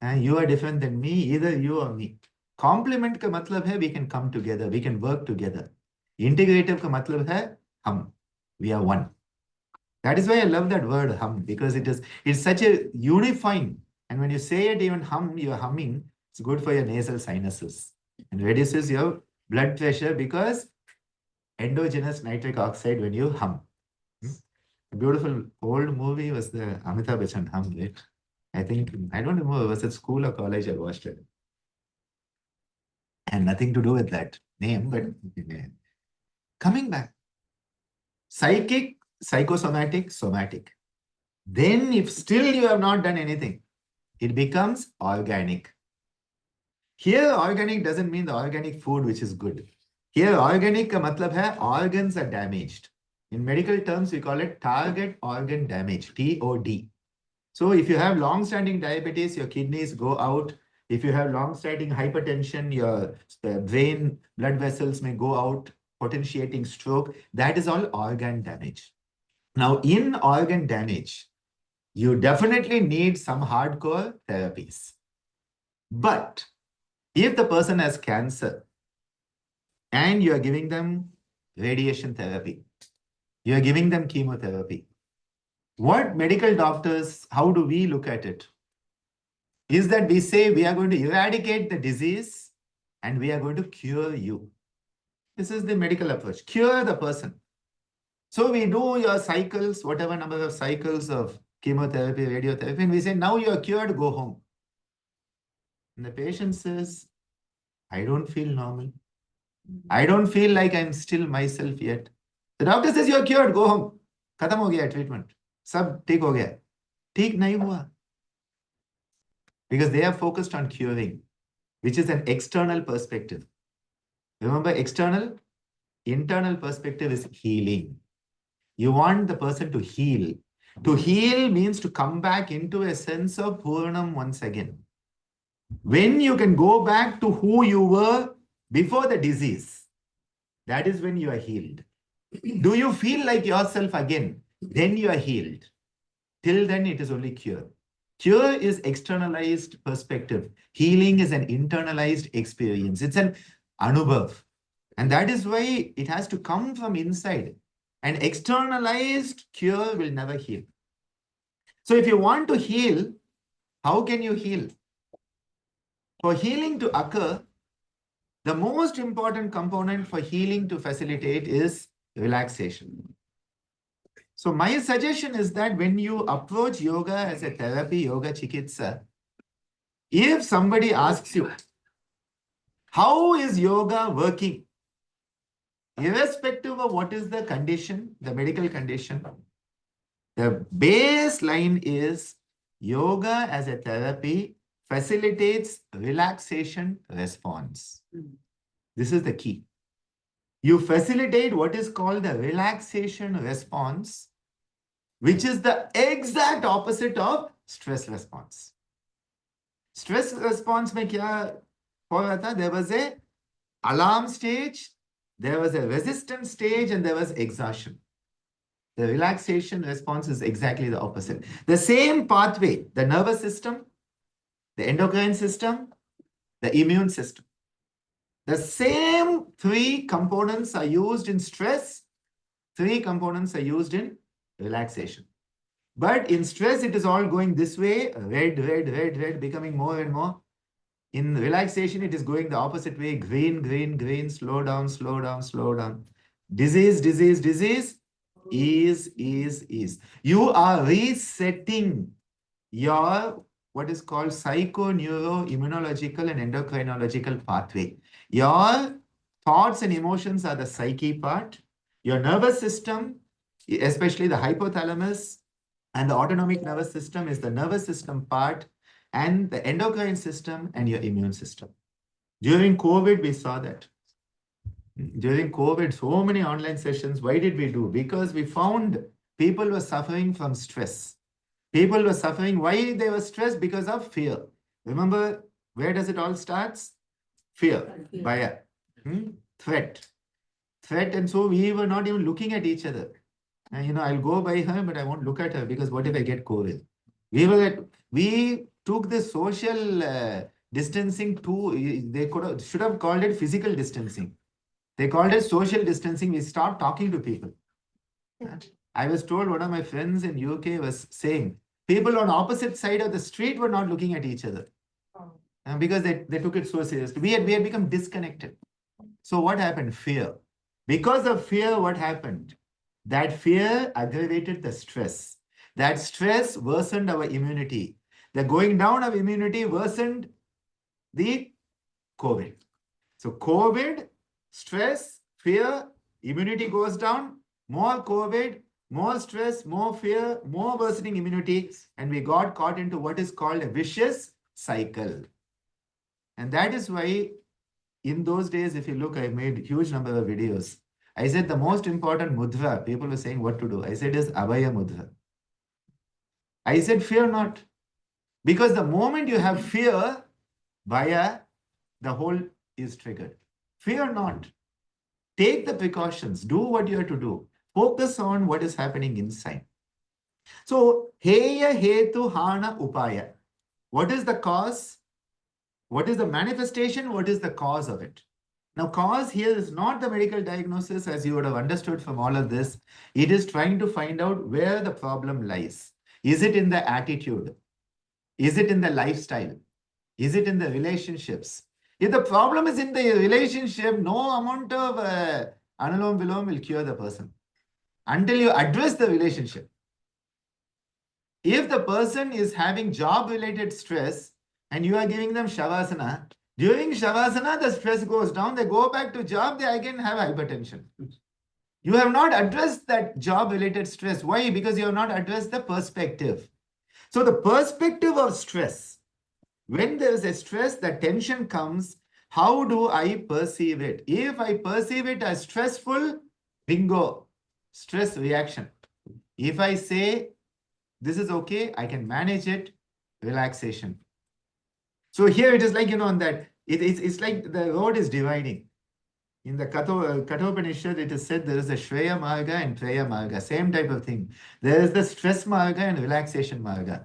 And you are different than me, either you or me. Complement का मतलब है we can come together, we can work together. Integrative का मतलब है हम, we are one. That is why I love that word hum, because it's such a unifying. And when you say it even hum, you're humming, it's good for your nasal sinuses and reduces your blood pressure because endogenous nitric oxide when you hum. A beautiful old movie was the Amitabh Bachchan hum, right? I think, I don't remember, was it school or college I watched it? And nothing to do with that name, but coming back. Psychic, psychosomatic, somatic. Then if still you have not done anything, it becomes organic. Here, organic doesn't mean the organic food which is good. Here, organic ka matlab hai organs are damaged. In medical terms, we call it target organ damage, TOD. So if you have long-standing diabetes, your kidneys go out. If you have long-standing hypertension, your brain blood vessels may go out, potentiating stroke. That is all organ damage. Now, in organ damage, you definitely need some hardcore therapies. But if the person has cancer and you are giving them radiation therapy, you are giving them chemotherapy, what medical doctors, how do we look at it? Is that we say we are going to eradicate the disease and we are going to cure you. This is the medical approach. Cure the person. So we do your cycles, whatever number of cycles of chemotherapy, radiotherapy, and we say, now you are cured, go home. And the patient says, I don't feel normal. I don't feel like I'm still myself yet. The doctor says, you are cured, go home. Khatam ho gaya treatment. Sab theek ho gaya. Theek nahi hua. Because they are focused on curing, which is an external perspective. Remember, external, internal perspective is healing. You want the person to heal. To heal means to come back into a sense of Purnam once again. When you can go back to who you were before the disease, that is when you are healed. Do you feel like yourself again? Then you are healed. Till then, it is only cure. Cure is externalized perspective. Healing is an internalized experience. It's an anubhav. And that is why it has to come from inside. An externalized cure will never heal. So if you want to heal, how can you heal? For healing to occur, the most important component for healing to facilitate is relaxation. So my suggestion is that when you approach yoga as a therapy, yoga chikitsa, if somebody asks you, how is yoga working? Irrespective of what is the condition, the medical condition, the baseline is yoga as a therapy facilitates relaxation response. This is the key. You facilitate what is called the relaxation response, which is the exact opposite of stress response. Stress response mein kya ho raha tha? There was a alarm stage, there was a resistance stage, and there was exhaustion. The relaxation response is exactly the opposite. The same pathway, the nervous system, the endocrine system, the immune system. The same three components are used in stress, three components are used in relaxation. But in stress, it is all going this way, red, red, red, red, becoming more and more. In relaxation, it is going the opposite way, green, green, green, slow down, slow down, slow down. Disease, disease, disease, ease. You are resetting your what is called psycho-neuro-immunological and endocrinological pathway. Your thoughts and emotions are the psyche part. Your nervous system, especially the hypothalamus and the autonomic nervous system, is the nervous system part, and the endocrine system and your immune system. During COVID, we saw that. During COVID, so many online sessions. Why did we do? Because we found people were suffering from stress. People were suffering. Why they were stressed? Because of fear. Remember, where does it all start? Fear. Bhaya. Threat. Threat. And so we were not even looking at each other. And, I'll go by her, but I won't look at her because what if I get COVID? We took the social distancing to, they should have called it physical distancing. They called it social distancing. We stopped talking to people. I was told, one of my friends in UK was saying, people on opposite side of the street were not looking at each other. Because they took it so seriously. We had become disconnected. So what happened? Fear. Because of fear, what happened? That fear aggravated the stress. That stress worsened our immunity. The going down of immunity worsened the COVID. So COVID, stress, fear, immunity goes down, more COVID, more stress, more fear, more worsening immunity, and we got caught into what is called a vicious cycle. And that is why in those days, if you look, I made huge number of videos. I said the most important mudra, people were saying what to do. I said is Abhaya mudra. I said fear not. Because the moment you have fear, Bhaya, the whole is triggered. Fear not. Take the precautions. Do what you have to do. Focus on what is happening inside. So, Heya Hetu Hana Upaya. What is the cause? What is the manifestation? What is the cause of it? Now, cause here is not the medical diagnosis, as you would have understood from all of this. It is trying to find out where the problem lies. Is it in the attitude? Is it in the lifestyle? Is it in the relationships? If the problem is in the relationship, no amount of Anulom Vilom will cure the person until you address the relationship. If the person is having job-related stress and you are giving them Shavasana, during Shavasana, the stress goes down, they go back to job, they again have hypertension. You have not addressed that job-related stress. Why? Because you have not addressed the perspective. So the perspective of stress, when there is a stress, the tension comes, how do I perceive it? If I perceive it as stressful, bingo, stress reaction. If I say, this is okay, I can manage it, relaxation. So here it is like, on that, it's like the road is dividing. In the Kathopanishad, it is said there is a Shreya Marga and Treya Marga, same type of thing. There is the stress Marga and relaxation Marga.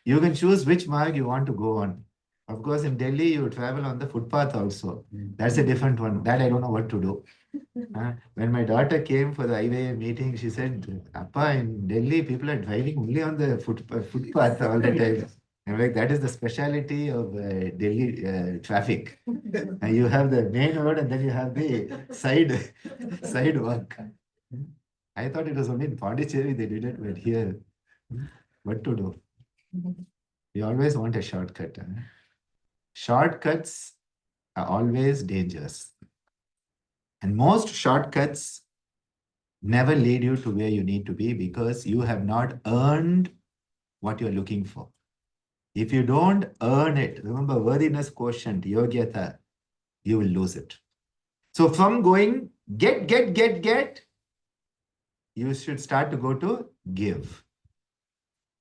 You can choose which marg you want to go on. Of course, in Delhi, you travel on the footpath also. That's a different one. That I don't know what to do. When my daughter came for the IYA meeting, she said, Appa, in Delhi, people are driving only on the footpath all the time. I'm like, that is the speciality of Delhi traffic. And you have the main road and then you have the sidewalk. I thought it was only in Pondicherry they did it, but here, what to do? We always want a shortcut. Shortcuts are always dangerous. And most shortcuts never lead you to where you need to be because you have not earned what you're looking for. If you don't earn it, remember worthiness quotient, yogyata, you will lose it. So from going get, you should start to go to give.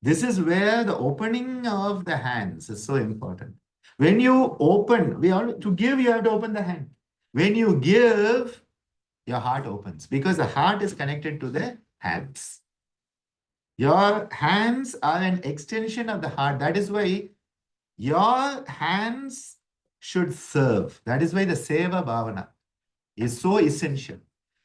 This is where the opening of the hands is so important. When you open, to give, you have to open the hand. When you give, your heart opens because the heart is connected to the hands. Your hands are an extension of the heart. That is why your hands should serve. That is why the Seva Bhavana is so essential.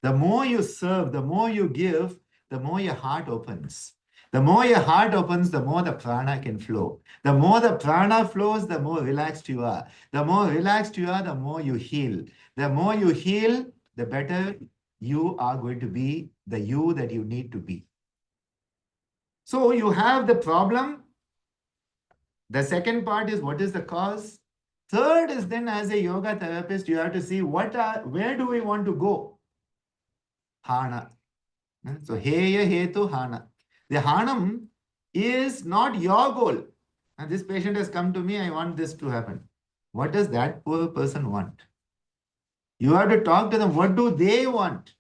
The more you serve, the more you give, the more your heart opens. The more your heart opens, the more the prana can flow. The more the prana flows, the more relaxed you are. The more relaxed you are, the more you heal. The more you heal, the better you are going to be, the you that you need to be. So you have the problem. The second part is what is the cause? Third is then as a yoga therapist, you have to see where do we want to go? Hana. So Heya Hetu Hana. The Hanam is not your goal. And this patient has come to me, I want this to happen. What does that poor person want? You have to talk to them. What do they want?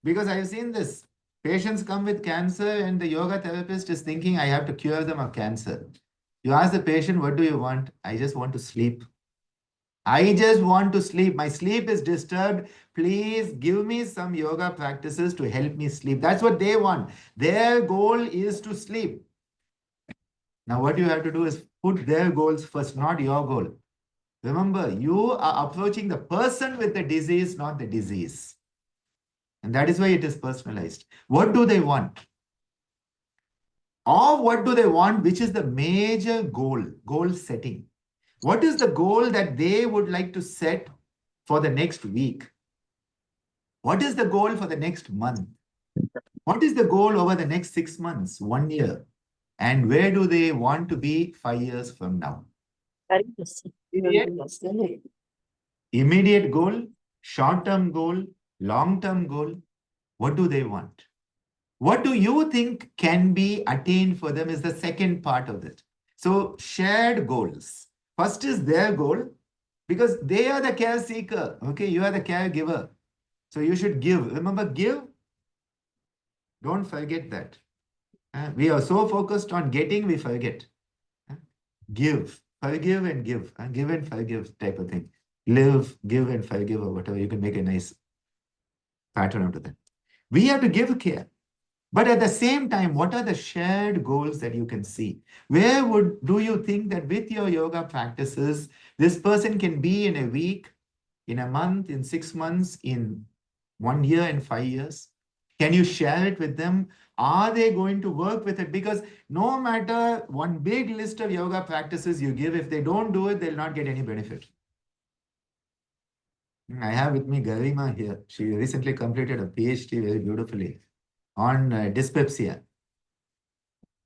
Because I have seen this. Patients come with cancer and the yoga therapist is thinking, I have to cure them of cancer. You ask the patient, what do you want? I just want to sleep. I just want to sleep. My sleep is disturbed. Please give me some yoga practices to help me sleep. That's what they want. Their goal is to sleep. Now, what you have to do is put their goals first, not your goal. Remember, you are approaching the person with the disease, not the disease. And that is why it is personalized. What do they want? Or what do they want, which is the major goal setting? What is the goal that they would like to set for the next week? What is the goal for the next month? What is the goal over the next 6 months, 1 year? And where do they want to be 5 years from now? Immediate goal, short-term goal, long-term goal. What do they want? What do you think can be attained for them is the second part of it. So shared goals. First is their goal because they are the care seeker. Okay, you are the caregiver. So you should give. Remember, give. Don't forget that. We are so focused on getting, we forget. Give. Forgive and give. Give and forgive type of thing. Live, give and forgive or whatever. You can make a nice pattern out of that. We have to give care. But at the same time, what are the shared goals that you can see? Where do you think that with your yoga practices, this person can be in a week, in a month, in 6 months, in 1 year and 5 years? Can you share it with them? Are they going to work with it? Because no matter one big list of yoga practices you give, if they don't do it, they'll not get any benefit. I have with me Garima here. She recently completed a PhD very beautifully on dyspepsia.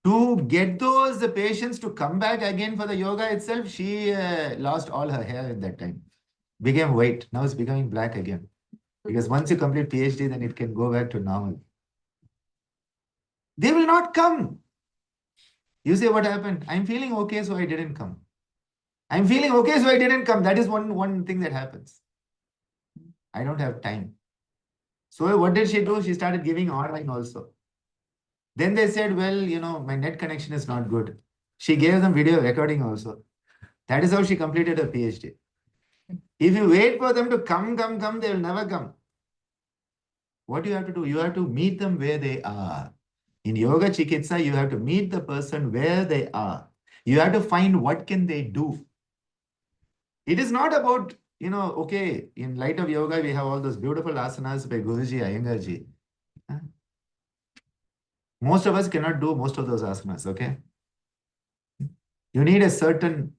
To get those patients to come back again for the yoga itself, she lost all her hair at that time. Became white. Now it's becoming black again. Because once you complete PhD, then it can go back to normal. They will not come. You say, what happened? I'm feeling okay, so I didn't come. I'm feeling okay, so I didn't come. That is one thing that happens. I don't have time. So what did she do? She started giving online also. Then they said, well, my net connection is not good. She gave them video recording also. That is how she completed her PhD. If you wait for them to come, they will never come. What do you have to do? You have to meet them where they are. In Yoga Chikitsa, you have to meet the person where they are. You have to find what can they do. It is not about, okay, in light of yoga, we have all those beautiful asanas by Guruji, Iyengarji. Most of us cannot do most of those asanas, okay? You need a certain,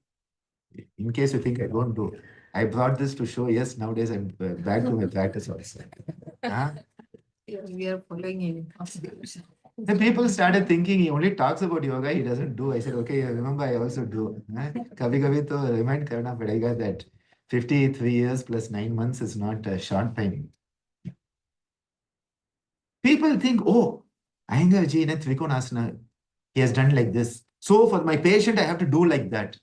in case you think I don't do, I brought this to show, yes, nowadays I'm back to my practice also. We are following in. The people started thinking he only talks about yoga, he doesn't do. I said, okay, remember I also do. Kabhi kabhi to remind karna padega that 53 years plus 9 months is not a short time. People think, oh, Iyengarji in a Trikonasana, he has done like this. So for my patient, I have to do like that.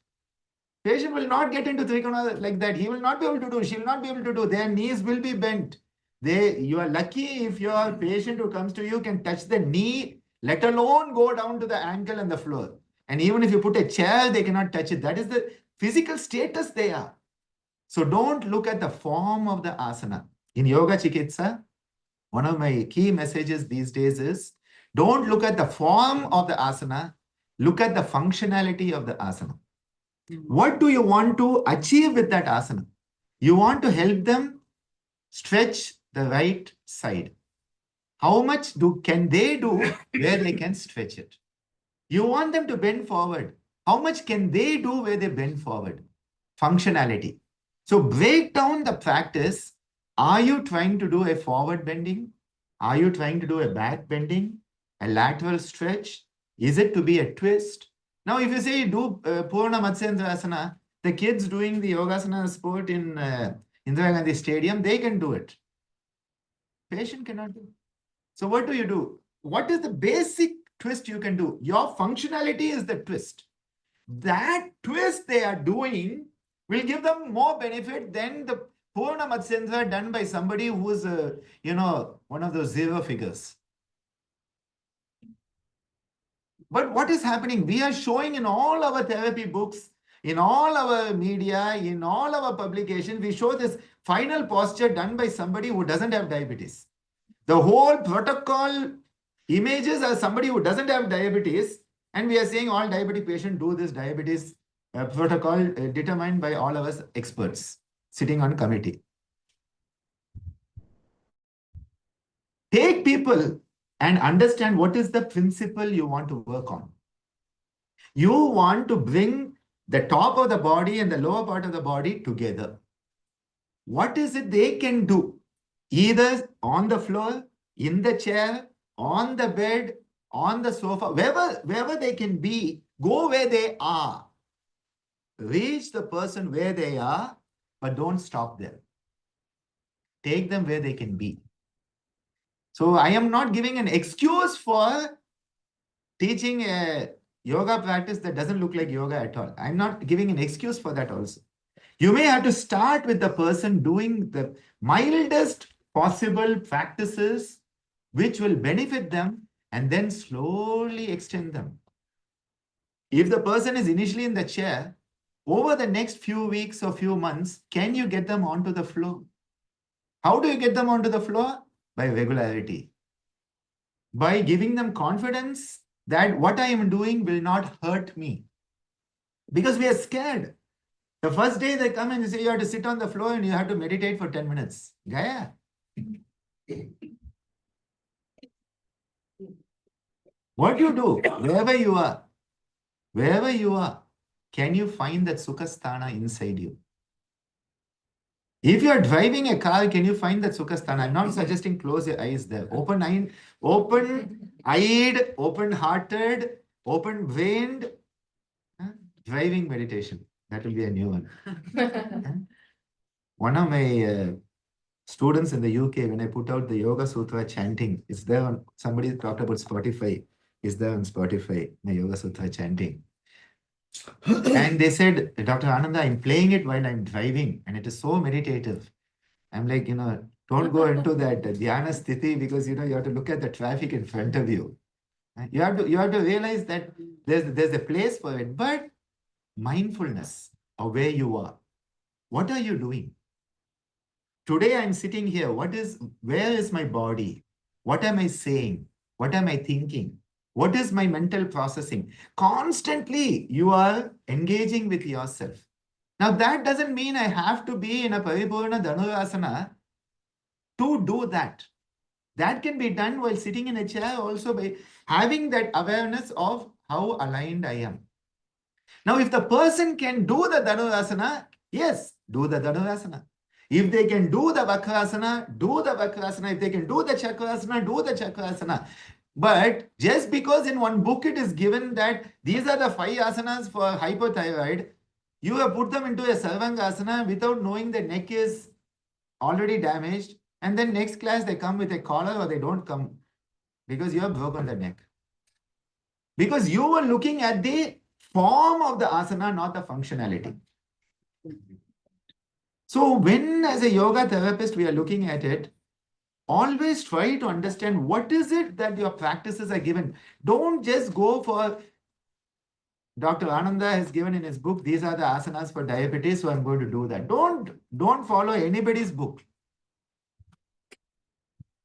Patient will not get into Trikona like that. He will not be able to do. She will not be able to do. Their knees will be bent. You are lucky if your patient who comes to you can touch the knee, let alone go down to the ankle and the floor. And even if you put a chair, they cannot touch it. That is the physical status they are. So don't look at the form of the asana. In Yoga Chikitsa, one of my key messages these days is, don't look at the form of the asana, look at the functionality of the asana. What do you want to achieve with that asana? You want to help them stretch the right side. How much can they do where they can stretch it? You want them to bend forward. How much can they do where they bend forward? Functionality. So break down the practice. Are you trying to do a forward bending? Are you trying to do a back bending? A lateral stretch? Is it to be a twist? Now, if you say do Purna Matsyendrasana, the kids doing the Yogasana sport in Indira Gandhi Stadium, they can do it. Patient cannot do. So what do you do? What is the basic twist you can do? Your functionality is the twist. That twist they are doing will give them more benefit than the Purna Matsyendra done by somebody who is, one of those zero figures. But what is happening? We are showing in all our therapy books, in all our media, in all our publications, we show this final posture done by somebody who doesn't have diabetes. The whole protocol images are somebody who doesn't have diabetes, and we are saying all diabetic patients do this diabetes protocol determined by all of us experts sitting on committee. Take people and understand what is the principle you want to work on. You want to bring the top of the body and the lower part of the body together. What is it they can do? Either on the floor, in the chair, on the bed, on the sofa, wherever they can be, go where they are. Reach the person where they are, but don't stop there. Take them where they can be. So I am not giving an excuse for teaching a yoga practice that doesn't look like yoga at all. I'm not giving an excuse for that also. You may have to start with the person doing the mildest possible practices which will benefit them and then slowly extend them. If the person is initially in the chair, over the next few weeks or few months, can you get them onto the floor? How do you get them onto the floor? By regularity. By giving them confidence that what I am doing will not hurt me. Because we are scared. The first day they come and they say you have to sit on the floor and you have to meditate for 10 minutes. Gaya. What do you do? Wherever you are, can you find that Sukhasthana inside you? If you are driving a car, can you find that Sukhasthana? I'm not suggesting close your eyes there. Open-eyed, open-hearted, open-brained, driving meditation. That will be a new one. One of my students in the UK, when I put out the Yoga Sutra chanting, it's there on, somebody talked about Spotify, it's there on Spotify, the Yoga Sutra chanting. And they said, Dr. Ananda, I'm playing it while I'm driving and it is so meditative. I'm like, don't go into that dhyana sthiti because, you have to look at the traffic in front of you. You have to realize that there's a place for it, but mindfulness of where you are. What are you doing? Today I'm sitting here. Where is my body? What am I saying? What am I thinking? What is my mental processing? Constantly you are engaging with yourself. Now that doesn't mean I have to be in a Paripurna Dhanurasana to do that. That can be done while sitting in a chair also by having that awareness of how aligned I am. Now if the person can do the Dhanurasana, yes, do the Dhanurasana. If they can do the Vakrasana, do the Vakrasana. If they can do the Chakrasana, do the Chakrasana. But just because in one book it is given that these are the 5 asanas for hypothyroid, you have put them into a Sarvangasana without knowing the neck is already damaged. And then next class they come with a collar or they don't come because you have broken the neck. Because you were looking at the form of the asana, not the functionality. So when as a yoga therapist we are looking at it, always try to understand what is it that your practices are given. Don't just go for Dr. Ananda has given in his book, these are the asanas for diabetes, so I'm going to do that. Don't follow anybody's book.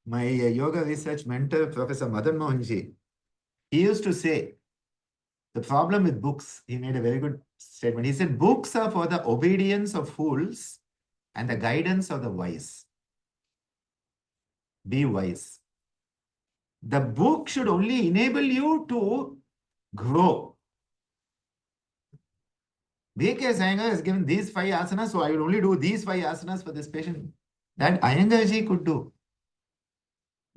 My yoga research mentor, Professor Madan Mohanji, he used to say, the problem with books, he made a very good statement. He said, books are for the obedience of fools and the guidance of the wise. Be wise. The book should only enable you to grow. B.K. Iyengar has given these 5 asanas, so I will only do these 5 asanas for this patient. That Iyengarji could do.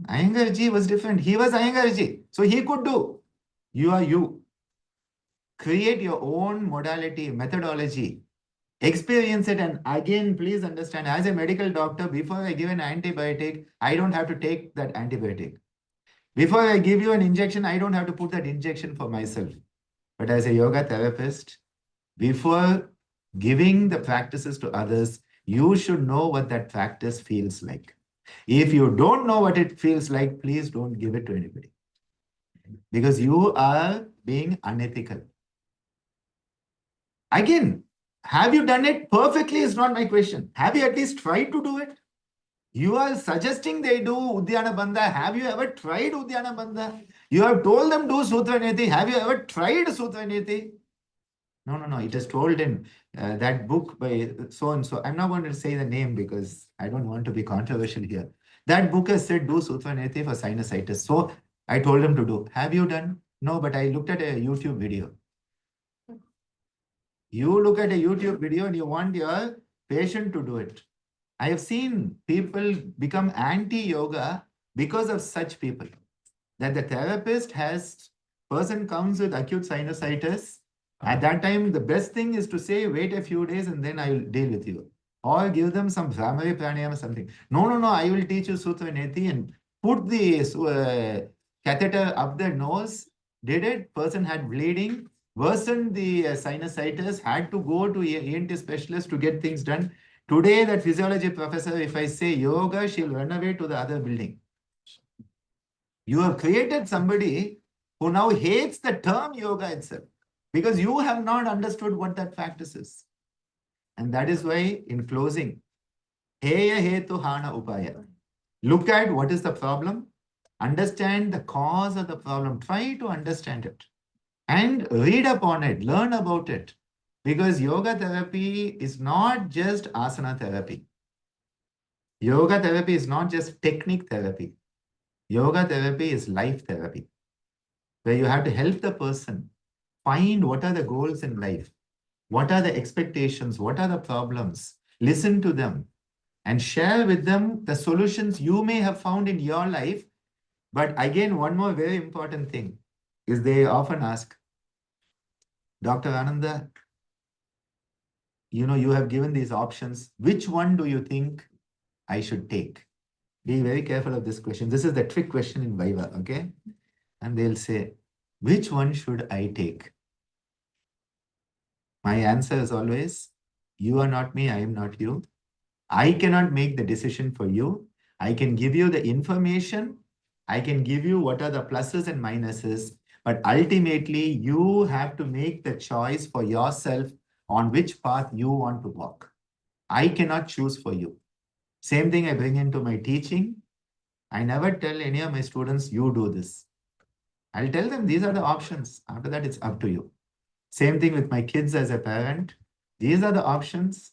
Iyengarji was different. He was Iyengarji, so he could do. You are you. Create your own modality, methodology. Experience it, and again, please understand, as a medical doctor, before I give an antibiotic, I don't have to take that antibiotic. Before I give you an injection, I don't have to put that injection for myself. But as a yoga therapist, before giving the practices to others, you should know what that practice feels like. If you don't know what it feels like, please don't give it to anybody. Because you are being unethical. Again, have you done it perfectly is not my question. Have you at least tried to do it? You are suggesting they do Uddiyana Bandha. Have you ever tried Uddiyana Bandha? You have told them do Sutra Niti. Have you ever tried Sutra Niti? No. It is told in that book by so and so. I'm not going to say the name because I don't want to be controversial here. That book has said do Sutra Niti for sinusitis. So I told them to do. Have you done? No, but I looked at a YouTube video. You look at a YouTube video and you want your patient to do it. I have seen people become anti-yoga because of such people. That the therapist has, person comes with acute sinusitis. At that time, the best thing is to say, wait a few days and then I will deal with you. Or give them some Brahmari pranayama or something. No, no, no, I will teach you Sutra Neti and put the catheter up their nose. Did it? Person had bleeding, worsened the sinusitis, had to go to ENT specialist to get things done. Today, that physiology professor, if I say yoga, she'll run away to the other building. You have created somebody who now hates the term yoga itself because you have not understood what that practice is. And that is why, in closing, heya hetu hana upaya. Look at what is the problem, understand the cause of the problem, try to understand it, and read upon it, learn about it. Because yoga therapy is not just asana therapy. Yoga therapy is not just technique therapy. Yoga therapy is life therapy, where you have to help the person find what are the goals in life, what are the expectations, what are the problems, listen to them, and share with them the solutions you may have found in your life. But again, one more very important thing is they often ask, Dr. Ananda, you have given these options. Which one do you think I should take? Be very careful of this question. This is the trick question in Viva, okay? And they'll say, which one should I take? My answer is always, you are not me, I am not you. I cannot make the decision for you. I can give you the information. I can give you what are the pluses and minuses. But ultimately, you have to make the choice for yourself on which path you want to walk. I cannot choose for you. Same thing I bring into my teaching. I never tell any of my students, you do this. I'll tell them these are the options. After that, it's up to you. Same thing with my kids as a parent. These are the options.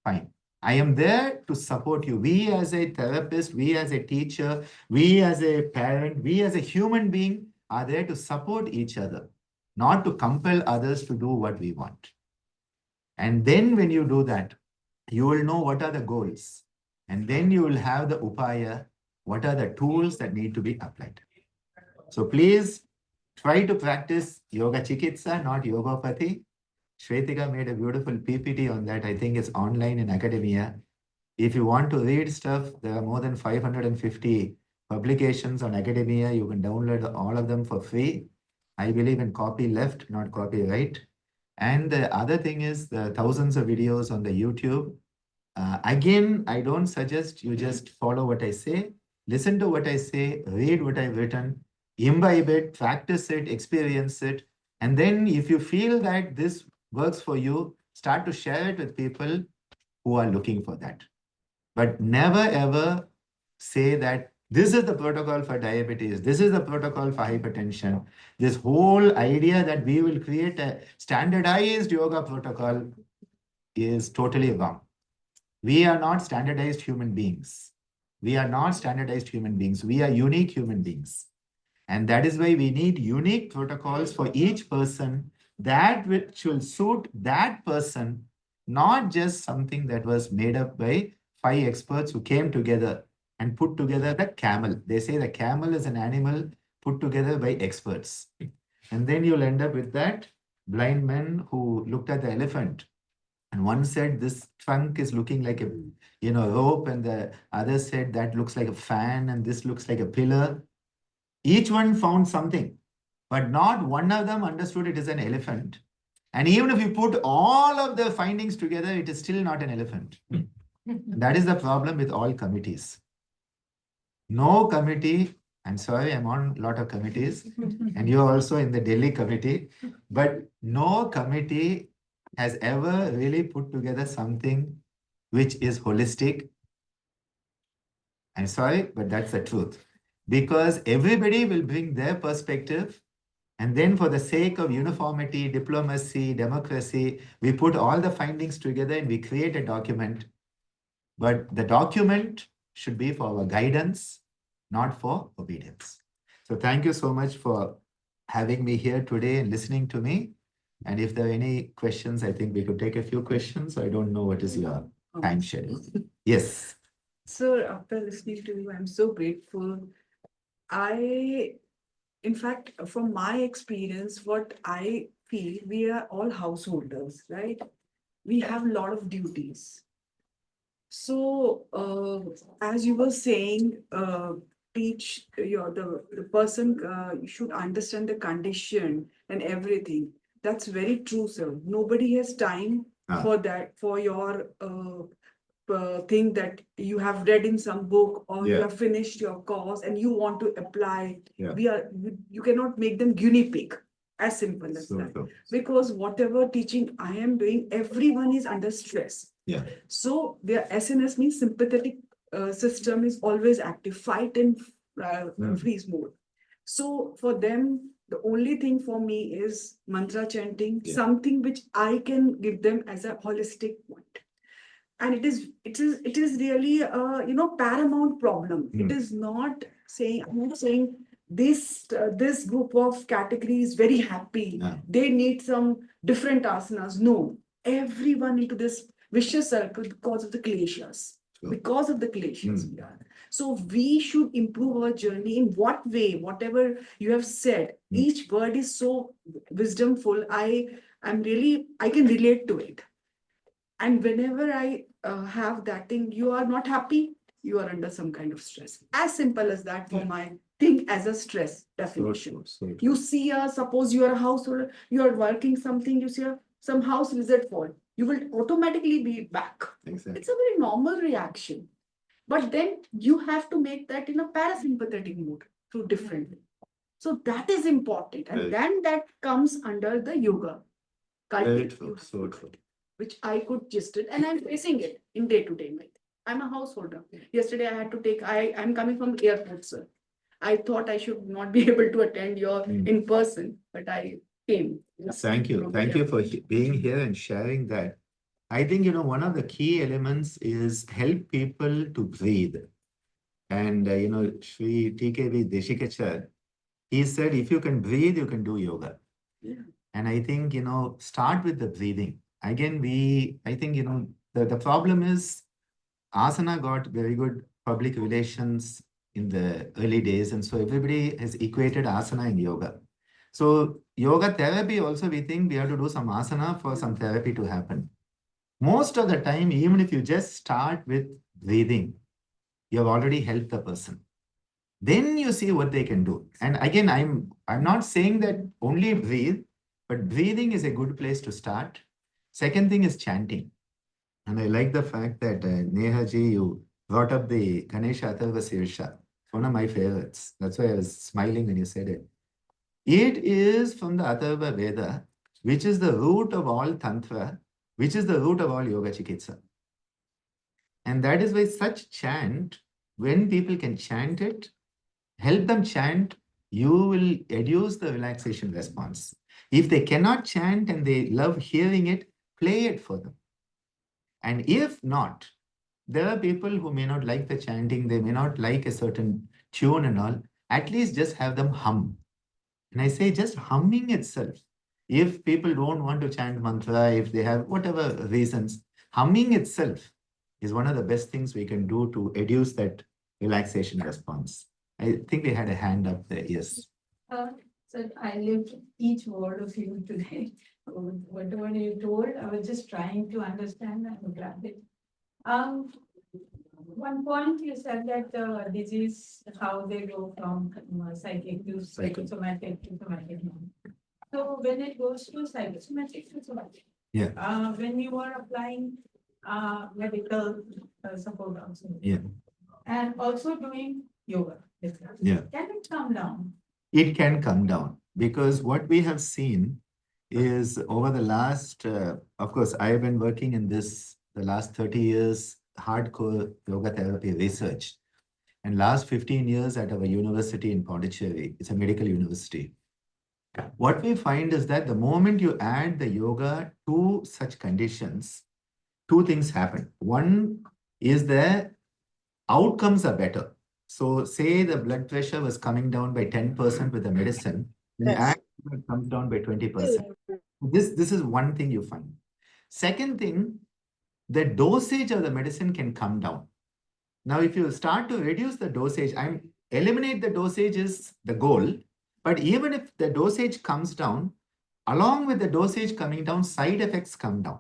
Fine. I am there to support you. We as a therapist, we as a teacher, we as a parent, we as a human being are there to support each other, not to compel others to do what we want. And then when you do that, you will know what are the goals. And then you will have the upaya, what are the tools that need to be applied. So please try to practice yoga chikitsa, not yogopathy. Shwetika made a beautiful PPT on that. I think it's online in academia. If you want to read stuff, there are more than 550 publications on academia. You can download all of them for free. I believe in copy left, not copyright. And the other thing is the thousands of videos on the YouTube. Again, I don't suggest you just follow what I say. Listen to what I say, read what I've written, imbibe it, practice it, experience it. And then if you feel that this works for you, start to share it with people who are looking for that. But never ever say that this is the protocol for diabetes, this is the protocol for hypertension. This whole idea that we will create a standardized yoga protocol is totally wrong. We are not standardized human beings. We are not standardized human beings. We are unique human beings. And that is why we need unique protocols for each person that which will suit that person, not just something that was made up by 5 experts who came together and put together the camel. They say the camel is an animal put together by experts. And then you'll end up with that blind men who looked at the elephant. And one said this trunk is looking like a rope, and the other said that looks like a fan, and this looks like a pillar. Each one found something, but not one of them understood it is an elephant. And even if you put all of the findings together, it is still not an elephant. That is the problem with all committees. No committee, I'm sorry, I'm on a lot of committees, and you're also in the Delhi committee, but no committee has ever really put together something which is holistic. I'm sorry, but that's the truth. Because everybody will bring their perspective, and then for the sake of uniformity, diplomacy, democracy, we put all the findings together and we create a document. But the document should be for our guidance, not for obedience. So thank you so much for having me here today and listening to me. And if there are any questions, I think we could take a few questions. I don't know what is your time schedule. Yes. Sir, after listening to you, I'm so grateful. In fact, from my experience, what I feel, we are all householders, right? We have a lot of duties. So, as you were saying, teach the person should understand the condition and everything. That's very true, sir. Nobody has time for that, for your thing that you have read in some book or you have finished your course and you want to apply. You cannot make them guinea pig. As simple as that. Because whatever teaching I am doing, everyone is under stress. So their SNS means sympathetic system is always active, fight and freeze mode. So for them, the only thing for me is mantra chanting, something which I can give them as a holistic point. And it is really a paramount problem. It is not saying, I'm not saying this group of category is very happy. They need some different asanas. No, everyone into this vicious circle because of the kleshas. Because of the kleshas, we are. So we should improve our journey in what way, whatever you have said. Each word is so wisdomful. I can relate to it. And whenever I have that thing, you are not happy, you are under some kind of stress. As simple as that for my thing as a stress definition. You see, suppose you are a householder, you are working something, you see some house visit fall, you will automatically be back. Exactly. It's a very normal reaction. But then you have to make that in a parasympathetic mood through different. So that is important. And then that comes under the yoga. So true. Which I could just it, and I'm facing it in day-to-day life. I'm a householder. Yesterday I had to take, I'm coming from airport, sir. I thought I should not be able to attend your in person, but I came. Thank you. Thank you for being here and sharing that. I think, one of the key elements is help people to breathe. And, Sri TKV Deshikachar, he said, if you can breathe, you can do yoga. And I think, start with the breathing. Again, I think, the problem is asana got very good public relations in the early days. And so everybody has equated asana and yoga. So yoga therapy also, we think we have to do some asana for some therapy to happen. Most of the time, even if you just start with breathing, you have already helped the person. Then you see what they can do. And again, I'm not saying that only breathe, but breathing is a good place to start. Second thing is chanting. And I like the fact that Neha ji, you brought up the Ganesha Atharva Sirsha. One of my favorites. That's why I was smiling when you said it. It is from the Atharva Veda, which is the root of all Tantra, which is the root of all Yoga Chikitsa. And that is why such chant, when people can chant it, help them chant, you will reduce the relaxation response. If they cannot chant and they love hearing it, play it for them. And if not, there are people who may not like the chanting, they may not like a certain tune and all, at least just have them hum. And I say just humming itself. If people don't want to chant mantra, if they have whatever reasons, humming itself is one of the best things we can do to reduce that relaxation response. I think we had a hand up there. Yes. So I lived each word of you today. Whatever you told, I was just trying to understand and grab it. One point you said that disease, how they go from psychic to psychosomatic to somatic. So when it goes to psychosomatic to somatic, when you are applying medical support also, and also doing yoga, can it come down? It can come down because what we have seen is over the last, of course, I have been working in this the last 30 years, hardcore yoga therapy research. And last 15 years at our university in Pondicherry, it's a medical university. What we find is that the moment you add the yoga to such conditions, two things happen. One is the outcomes are better. So say the blood pressure was coming down by 10% with the medicine, then it comes down by 20%. This is one thing you find. Second thing, the dosage of the medicine can come down. Now, if you start to reduce the dosage, eliminate the dosage is the goal. But even if the dosage comes down, along with the dosage coming down, side effects come down.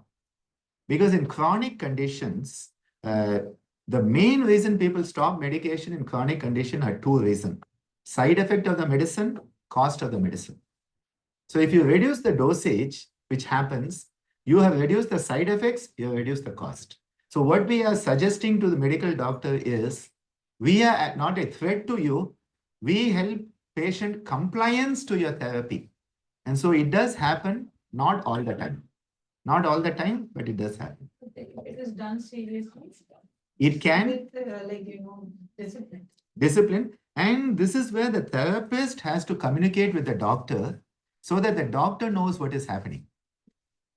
Because in chronic conditions, the main reason people stop medication in chronic condition are two reasons. Side effect of the medicine, cost of the medicine. So if you reduce the dosage, which happens, you have reduced the side effects, you have reduced the cost. So what we are suggesting to the medical doctor is, we are not a threat to you, we help patient compliance to your therapy. And so it does happen, not all the time. Not all the time, but it does happen. It is done seriously. It can. With, discipline. Discipline. And this is where the therapist has to communicate with the doctor so that the doctor knows what is happening.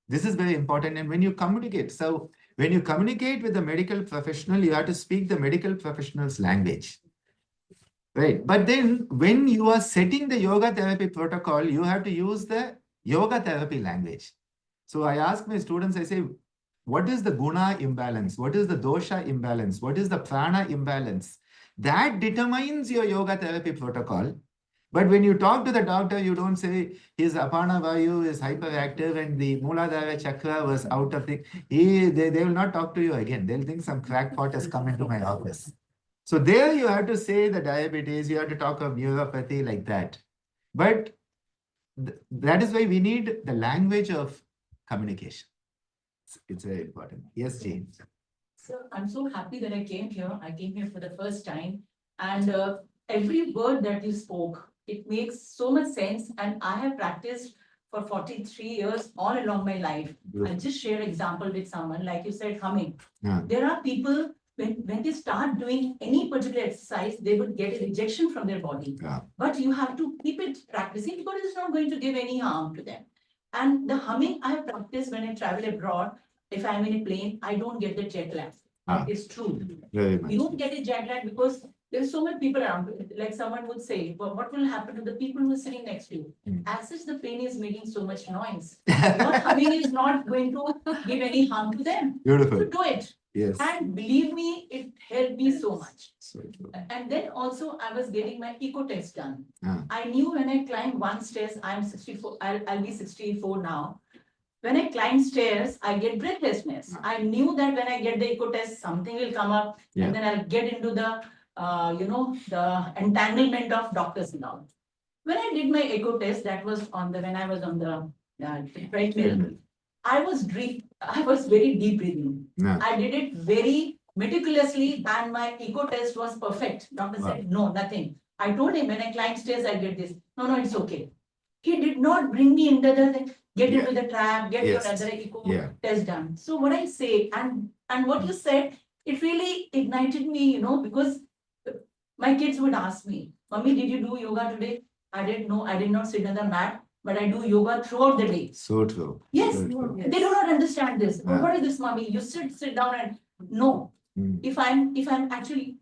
This is very important. And when you communicate, so when you communicate with the medical professional, you have to speak the medical professional's language. Right. But then when you are setting the yoga therapy protocol, you have to use the yoga therapy language. So I ask my students, I say, what is the guna imbalance? What is the dosha imbalance? What is the prana imbalance? That determines your yoga therapy protocol. But when you talk to the doctor, you don't say his apana vayu is hyperactive and the Muladhara chakra was out of the... They will not talk to you again. They'll think some crackpot has come into my office. So there you have to say the diabetes, you have to talk of neuropathy like that. But that is why we need the language of communication. It's very important. Yes, James. So I'm so happy that I came here. I came here for the first time, and every word that you spoke, it makes so much sense. And I have practiced for 43 years all along my life. I'll just share an example with someone, like you said, humming. Yeah. There are people, when they start doing any particular exercise, they would get a rejection from their body. Yeah. But you have to keep it practicing because it's not going to give any harm to them. And the humming I have practiced when I travel abroad. If I'm in a plane, I don't get the jet lag. It's true. Very much. You don't get a jet lag because there's so many people around. Like someone would say, well, what will happen to the people who are sitting next to you? As such, the plane is making so much noise. Your humming is not going to give any harm to them. Beautiful. So do it. Yes. And believe me, it helped me so much. So true. And then also I was getting my eco test done. Ah. I knew when I climbed one stairs, I'm 64, I'll be 64 now. When I climb stairs, I get breathlessness. I knew that when I get the eco test, something will come up, Yeah. and then I'll get into the, the entanglement of doctors and all. When I did my eco test, that was when I was on the treadmill. I was very deep breathing. Yeah. I did it very meticulously, and my eco test was perfect. Doctor said, no, nothing. I told him when I climb stairs, I get this. No, it's okay. He did not bring me into the get into the trap, get your other eco test done. So what I say, and what you said, it really ignited me, because my kids would ask me, Mommy, did you do yoga today? I did not sit on the mat, but I do yoga throughout the day. So true. Yes, So true. they do not understand this. Yeah. What is this, Mommy? You sit down and no. If I'm actually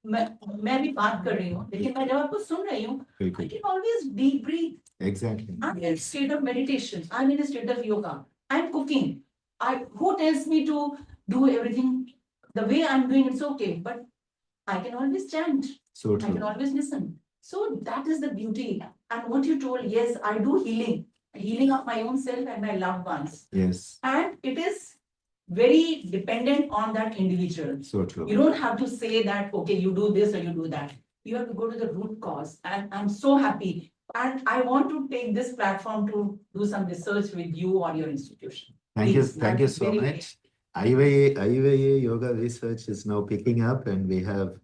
मैं भी बात कर रही हूँ, लेकिन मैं जब आपको सुन रही हूँ, I can always deep breathe. Exactly. I'm in a state of meditation. I'm in a state of yoga. I'm cooking. Who tells me to do everything the way I'm doing? It's okay, but I can always chant. So I can true. always listen. So that is the beauty. And what you told, yes, I do healing of my own self and my loved ones. Yes. And it is very dependent on that individual. So true. You don't have to say that, okay, you do this or you do that. You have to go to the root cause. And I'm so happy. And I want to take this platform to do some research with you or your institution. Thank you. Please, Thank you I'm so very much. IYA yoga research is now picking up, and we have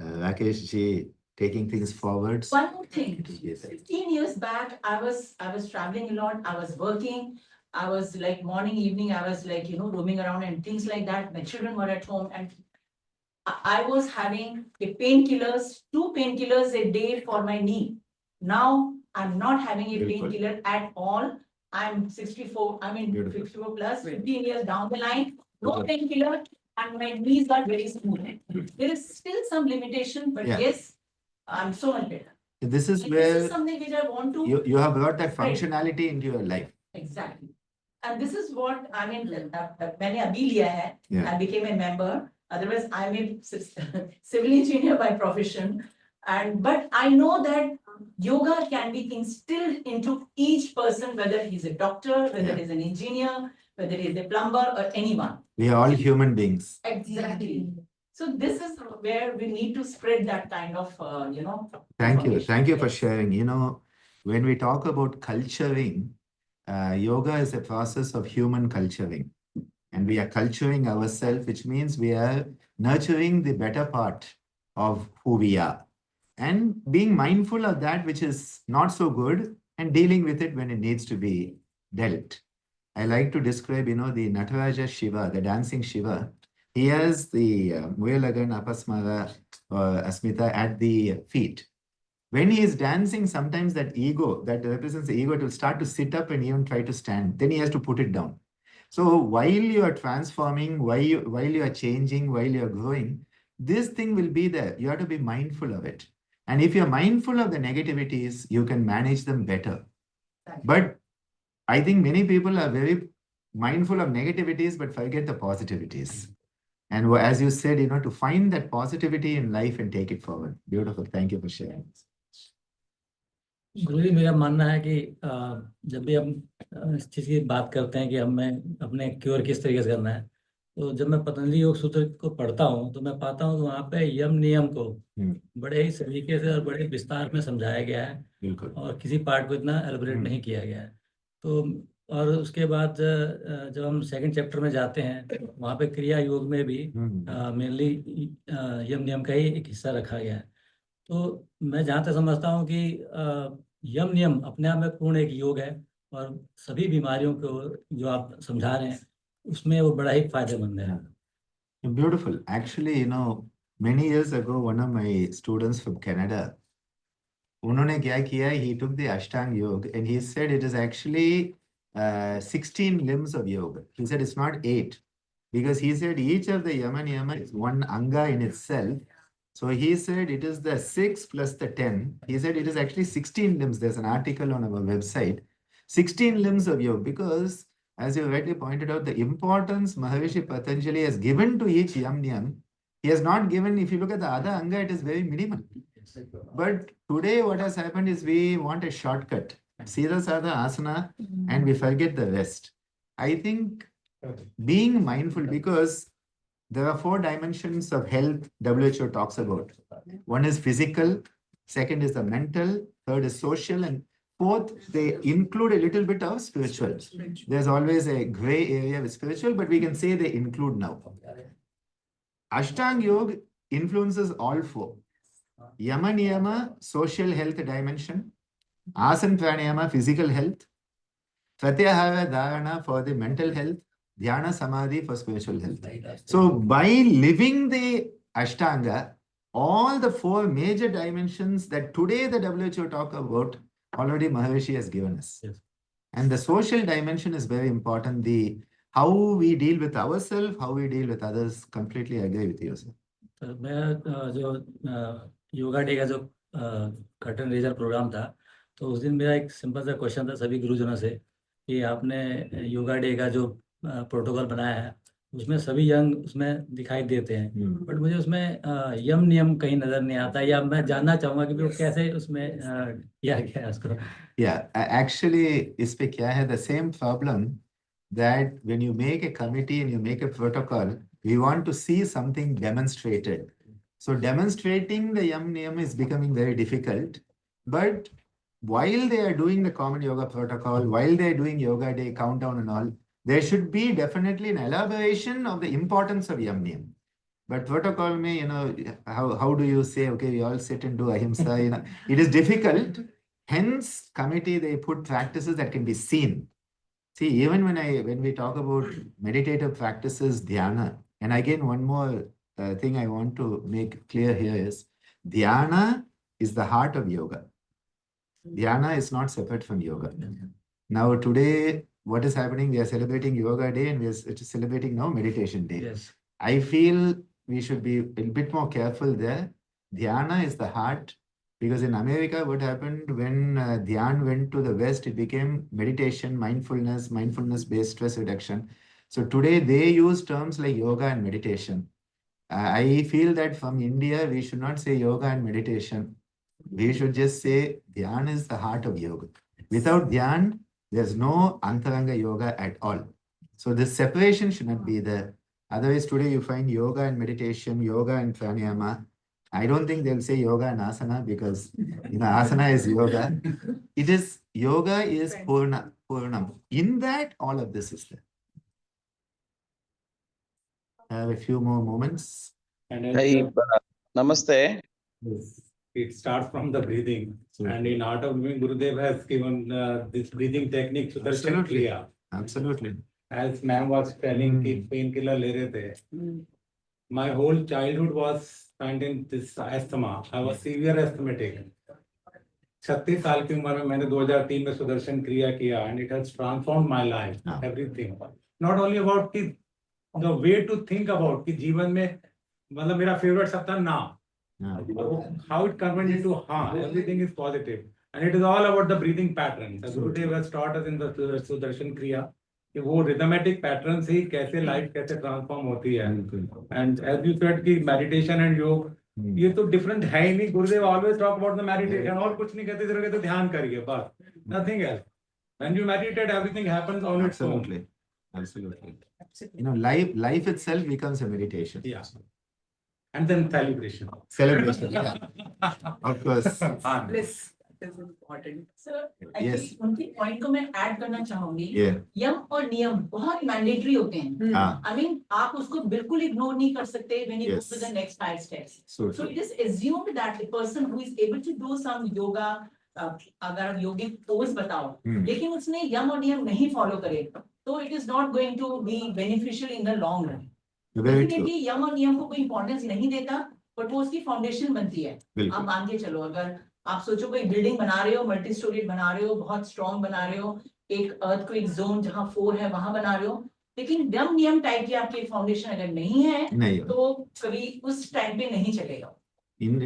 Rakesh ji taking things forward. One more thing. Yes. 15 years back, I was traveling a lot. I was working. I was like morning, evening, I was like, roaming around and things like that. My children were at home and I was having two painkillers a day for my knee. Now I'm not having a Beautiful. painkiller at all. I'm 64, Beautiful. 54 plus, 15 years down the line, no Beautiful. painkiller, and my knees are very smooth. There is still some limitation, but Yeah. yes, I'm so much better. This is This where is something which I want to. you have brought that functionality into your life. Exactly. And this is what, I mean, मैंने अभी लिया है. Yeah. I became a member. Otherwise, I'm a civil engineer by profession. But I know that yoga can be instilled into each person, whether he's a doctor, whether Yeah. he's an engineer, whether he's a plumber or anyone. We are all human beings. Exactly. So this is where we need to spread that kind of, Thank you. information. Thank you for Yes. sharing. You know, when we talk about culturing, yoga is a process of human culturing. And we are culturing ourselves, which means we are nurturing the better part of who we are. And being mindful of that which is not so good and dealing with it when it needs to be dealt. I like to describe, the Nataraja Shiva, the dancing Shiva. He has the Muyalagan, Apasmara, Asmita at the feet. When he is dancing, sometimes that ego, that represents the ego, it will start to sit up and even try to stand. Then he has to put it down. So while you are transforming, while you are changing, while you are growing, this thing will be there. You have to be mindful of it. And if you're mindful of the negativities, you can manage them better. But I think many people are very mindful of negativities, but forget the positivities. And as you said, to find that positivity in life and take it forward. Beautiful. Thank you for sharing. गुरुजी मेरा मानना है कि जब भी हम इस चीज़ की बात करते हैं कि हमें अपने क्योर किस तरीके से करना है, तो जब मैं पतंजलि योग सूत्र को पढ़ता हूँ तो मैं पाता हूँ कि वहाँ पे यम नियम को बड़े ही सलीके से और बड़े विस्तार में समझाया गया है. बिल्कुल. और किसी पार्ट को इतना एलबोरेट नहीं किया गया है. तो और उसके बाद जब हम सेकंड चैप्टर में जाते हैं, वहाँ पे क्रिया योग में भी मेनली यम नियम का ही एक हिस्सा रखा गया है. तो मैं जहाँ तक समझता हूँ कि यम नियम अपने आप में पूर्ण एक योग है और सभी बीमारियों को जो आप समझा रहे हैं उसमें वो बड़ा ही फायदेमंद है. Beautiful. Actually, many years ago, one of my students from Canada, उन्होंने क्या किया? He took the Ashtanga Yoga and he said it is actually 16 limbs of yoga. He said it's not 8 because he said each of the Yama Niama is one anga in itself. So he said it is the 6 plus the 10. He said it is actually 16 limbs. There's an article on our website. 16 limbs of yoga because, as you rightly pointed out, the importance Maharishi Patanjali has given to each Yam Niyam, he has not given, if you look at the other anga, it is very minimal. But today what has happened is we want a shortcut. Siddha Sadha Asana and we forget the rest. I think being mindful, because there are 4 dimensions of health WHO talks about. One is physical, second is the mental, third is social, and fourth, they include a little bit of spiritual. There's always a gray area with spiritual, but we can say they include now. Ashtanga Yoga influences all 4. Yama Niyama, social health dimension. Asana Pranayama, physical health. Pratyahara Dharana for the mental health. Dhyana Samadhi for spiritual health. So by living the Ashtanga, all the 4 major dimensions that today the WHO talk about, already Maharishi has given us. Yes. And the social dimension is very important. The how we deal with ourselves, how we deal with others. Completely agree with you, sir. तो मैं जो yoga day का जो curtain raiser programme था, तो उस दिन मेरा एक सिंपल सा क्वेश्चन था सभी गुरुजनों से कि आपने योगा डे का जो प्रोटोकॉल बनाया है उसमें सभी यंग उसमें दिखाई देते हैं, बट मुझे उसमें यम नियम कहीं नजर नहीं आता, या मैं जानना चाहूंगा कि वो कैसे उसमें किया गया है उसको. Yeah, actually, इस पे क्या है? The same problem that when you make a committee and you make a protocol, we want to see something demonstrated. So demonstrating the Yam Niyam is becoming very difficult. But while they are doing the common yoga protocol, while they are doing yoga day countdown and all, there should be definitely an elaboration of the importance of Yam Niyam. But protocol mein, how do you say, okay, we all sit and do ahimsa, it is difficult. Hence, committee, they put practices that can be seen. See, even when we talk about meditative practices, dhyana, and again, one more thing I want to make clear here is, dhyana is the heart of yoga. Dhyana is not separate from yoga. Now, today, what is happening? We are celebrating Yoga Day and we are celebrating now Meditation Day. Yes. I feel we should be a bit more careful there. Dhyana is the heart. Because in America, what happened when Dhyan went to the West, it became meditation, mindfulness, mindfulness-based stress reduction. So today they use terms like yoga and meditation. I feel that from India, we should not say yoga and meditation. We should just say Dhyan is the heart of yoga. Without Dhyan, there's no Antaranga yoga at all. So this separation should not be there. Otherwise, today you find yoga and meditation, yoga and pranayama. I don't think they'll say yoga and asana because asana is yoga. It is yoga is purnam. In that, all of this is there. I have a few more moments. And Hey, namaste. it starts from the breathing. And in Art of Living, Gurudev has given this breathing technique, Sudarshan Absolutely. Kriya. Absolutely. As ma'am was telling, कि painkiller ले रहे थे. My whole childhood was spent in this asthma. I was severe asthmatic. 36 साल की उम्र में मैंने 2003 में सुदर्शन क्रिया किया, and it has transformed my life. Everything. Not only about the way to think about कि जीवन में मतलब मेरा favorite शब्द था ना. How it converted into everything is positive, and it is all about the breathing pattern. The Gurudev has taught us in the Sudarshan Kriya कि वो rhythmatic pattern से ही कैसे life कैसे transform होती है. And as you said कि meditation and yoga ये तो different है ही नहीं. Gurudev always talk about the meditation और कुछ नहीं कहते, सिर्फ कहते ध्यान करिए बस. Nothing else. When you meditate, everything happens on its own. Absolutely. Absolutely. Life itself becomes a meditation. Yeah. And then celebration. Celebration, yeah. Of course. Bliss is important. Sir, Yes. actually उनके point को मैं add करना चाहूंगी. Yeah. यम और नियम बहुत mandatory होते हैं. I mean, आप उसको बिल्कुल ignore नहीं कर सकते when you Yes. go to the next 5 steps. So So it is assumed that the person who is able to do some yoga, अगर yogic pose बताओ, लेकिन उसने यम और नियम नहीं follow करे, तो it is not going to be beneficial in the long run. very true. Definitely यम और नियम को कोई importance नहीं देता, but वो उसकी foundation बनती है. आप बिल्कुल. मान के चलो, अगर आप सोचो कोई बिल्डिंग बना रहे हो, मल्टी स्टोरेज बना रहे हो, बहुत स्ट्रॉन्ग बना रहे हो, एक अर्थक्वेक जोन जहां 4 है वहां बना रहे हो, लेकिन यम नियम टाइप की आपकी फाउंडेशन अगर नहीं है नहीं. तो कभी उस टाइम पे नहीं चलेगा.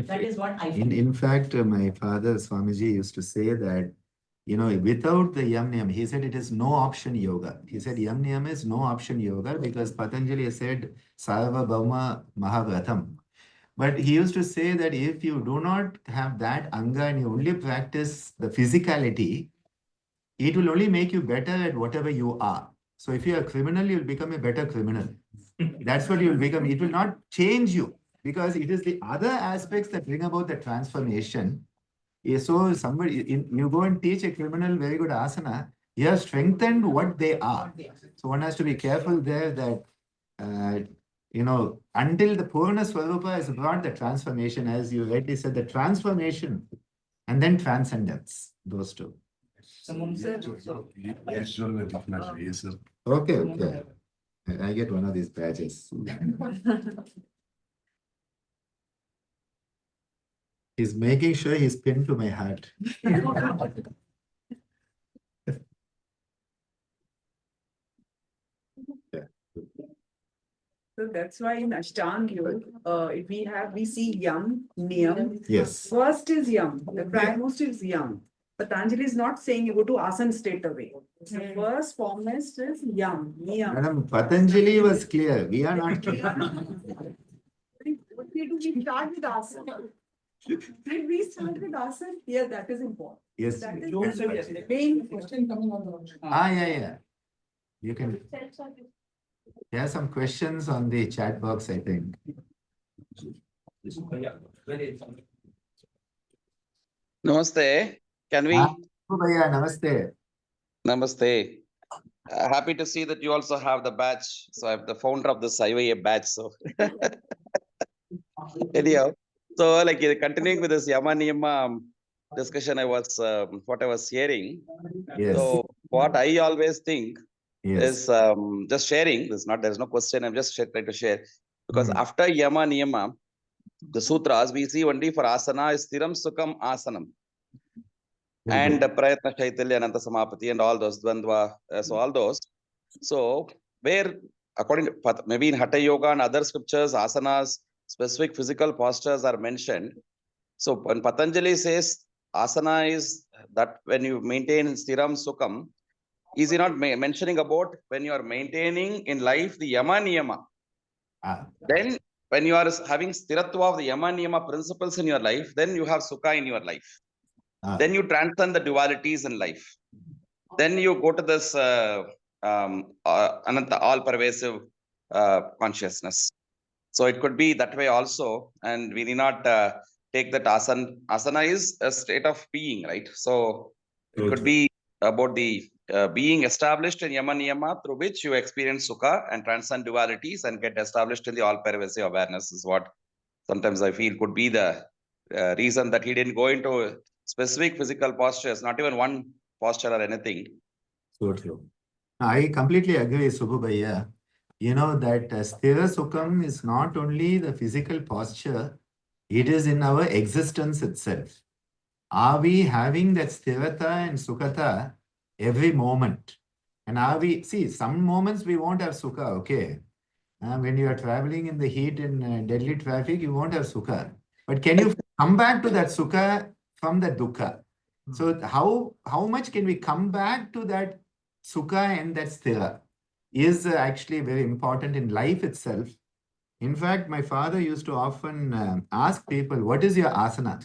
That is what I feel. In fact, my father Swamiji used to say that, without the Yam Niyam, he said it is no option yoga. He said Yam Niyam is no option yoga because Patanjali said Sarva Bhauma Mahavratam. But he used to say that if you do not have that anga and you only practice the physicality, it will only make you better at whatever you are. So if you are a criminal, you'll become a better criminal. That's what you will become. It will not change you because it is the other aspects that bring about the transformation. So you go and teach a criminal very good asana, you have strengthened what they are. So one has to be careful there that, until the Purna Swarupa has brought the transformation, as you rightly said, the transformation and then transcendence, those two. Okay. I get one of these badges. He's making sure he's pinned to my heart. So that's why in Ashtanga Yoga, we see Yam, Niyam. Yes. First is Yam, the primemost is Yam. Patanjali is not saying you go to asana straight away. The first foremost is Yam, Niyam. Madam, Patanjali was clear. We are not clear. What we do, we start with asana. When we start with asana, yeah, that is important. Yes. That is the main question coming on the Yeah. You can. There are some questions on the chat box, I think. Namaste. Can we? Bhaiya, namaste. Namaste. Happy to see that you also have the badge. So I'm the founder of this IYA badge. So anyhow, so like continuing with this Yama Niama discussion, what I was hearing. Yes. So what I always think Yes. is just sharing. There's no question. I'm just trying to share because after Yama Niyama, the sutras we see only for asana is Stiram Sukham Asanam. And Prayatna Chaitanya Ananta Samapati and all those Dvandva, so all those. So where according to maybe in Hatha Yoga and other scriptures, asanas, specific physical postures are mentioned. So when Patanjali says asana is that when you maintain stiram sukham, is he not mentioning about when you are maintaining in life the Yama Niama? Then when you are having stiratva of the Yama Niyama principles in your life, then you have sukha in your life. Then you transcend the dualities in life. Then you go to this Ananta, all pervasive consciousness. So it could be that way also, and we need not take that asana. Asana is a state of being, right? So it could be about the being established in Yama Niyama, through which you experience sukha and transcend dualities and get established in the all-pervasive awareness, is what sometimes I feel could be the reason that he didn't go into specific physical postures, not even one posture or anything. So true. I completely agree, Subbu Bhaiya. You know that sthira sukham is not only the physical posture, it is in our existence itself. Are we having that sthirata and sukhata every moment? And are we, see, some moments we won't have sukha, okay? When you are traveling in the heat in Delhi traffic, you won't have sukha. But can you come back to that sukha from the dukkha? So how much can we come back to that sukha and that sthira is actually very important in life itself. In fact, my father used to often ask people, what is your asana?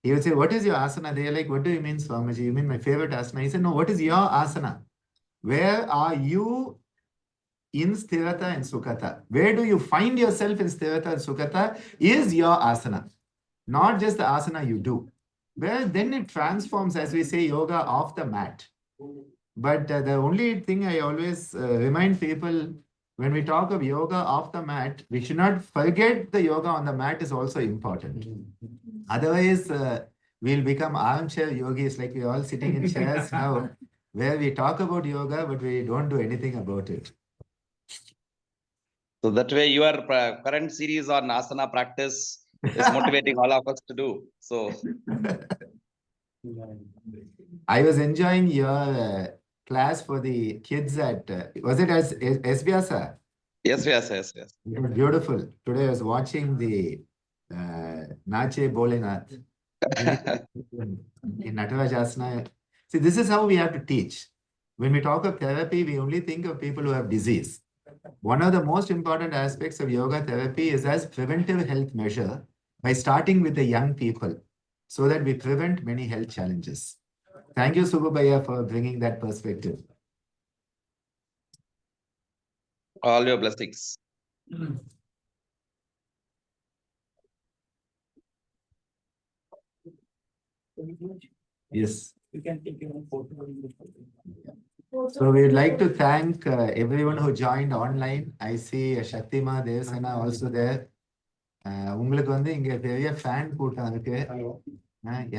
He would say, what is your asana? They are like, what do you mean, Swamiji? You mean my favorite asana? He said, no, what is your asana? Where are you in sthirata and sukhata? Where do you find yourself in sthirata and sukhata is your asana, not just the asana you do. Well, then it transforms, as we say, yoga off the mat. But the only thing I always remind people when we talk of yoga off the mat, we should not forget the yoga on the mat is also important. Otherwise, we'll become armchair yogis, like we're all sitting in chairs now, where we talk about yoga, but we don't do anything about it. So that way your current series on asana practice is motivating all of us to do. So I was enjoying your class for the kids at, was it as SBSA? yes. It was beautiful. Today I was watching the Nache Bolenath in Natarajasana. See, this is how we have to teach. When we talk of therapy, we only think of people who have disease. One of the most important aspects of yoga therapy is as preventive health measure by starting with the young people so that we prevent many health challenges. Thank you, Subbu Bhaiya, for bringing that perspective. all your blessings. Yes. You can take your own photo. So we'd like to thank everyone who joined online. I see Shaktima Devasana also there. உங்களுக்கு வந்து இங்க பெரிய fan கூட்டம் இருக்கு.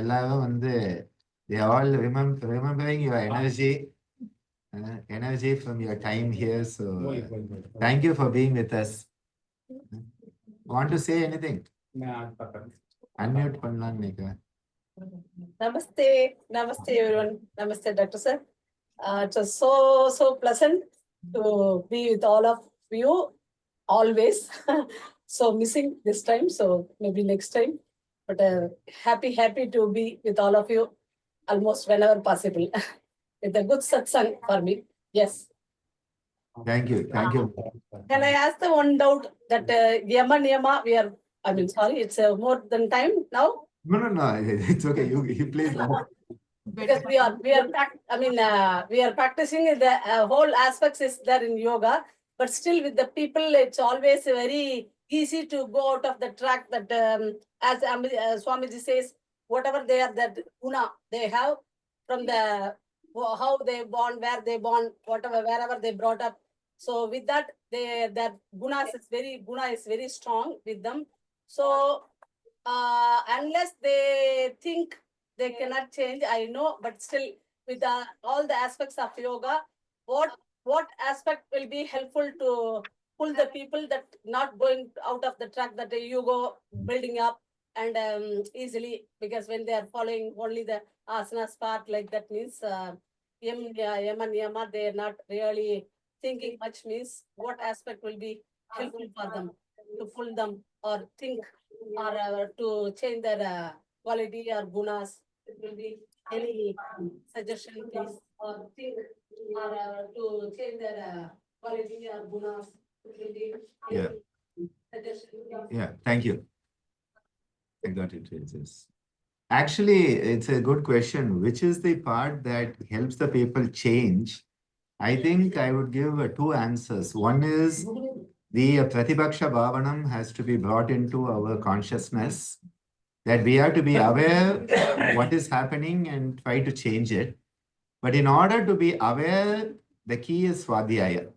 எல்லாரும் வந்து they are all remembering your energy from your time here. So thank you for being with us. Want to say anything? Unmute பண்ணலாம்னு நினைக்கிறேன். Namaste everyone. Namaste, Dr. Sir. It was so pleasant to be with all of you always. So missing this time, so maybe next time. But happy to be with all of you almost whenever possible. It's a good satsang for me. Yes. Thank you. Can I ask the one doubt that Yama Niama, it's more than time now? No. It's okay. You please. Because we are practicing the whole aspects is there in yoga, but still with the people, it's always very easy to go out of the track that, as Swamiji says, whatever they are, that guna they have from the, how they born, where they born, wherever they brought up. So with that, that guna is very strong with them. So unless they think they cannot change, I know, but still with all the aspects of yoga, what aspect will be helpful to pull the people that not going out of the track that you go building up and easily, because when they are following only the asanas part, like that means Yama Niama, they are not really thinking much, means what aspect will be helpful for them to pull them or think or to change their quality or gunas. It will be any suggestion, please, or to change their quality or gunas. It will be Yeah. any suggestion, please. Yeah, thank you. I got it. Actually, it's a good question. Which is the part that helps the people change? I think I would give two answers. One is the Pratipaksha Bhavanam has to be brought into our consciousness, that we have to be aware what is happening and try to change it. But in order to be aware, the key is Swadhyaya.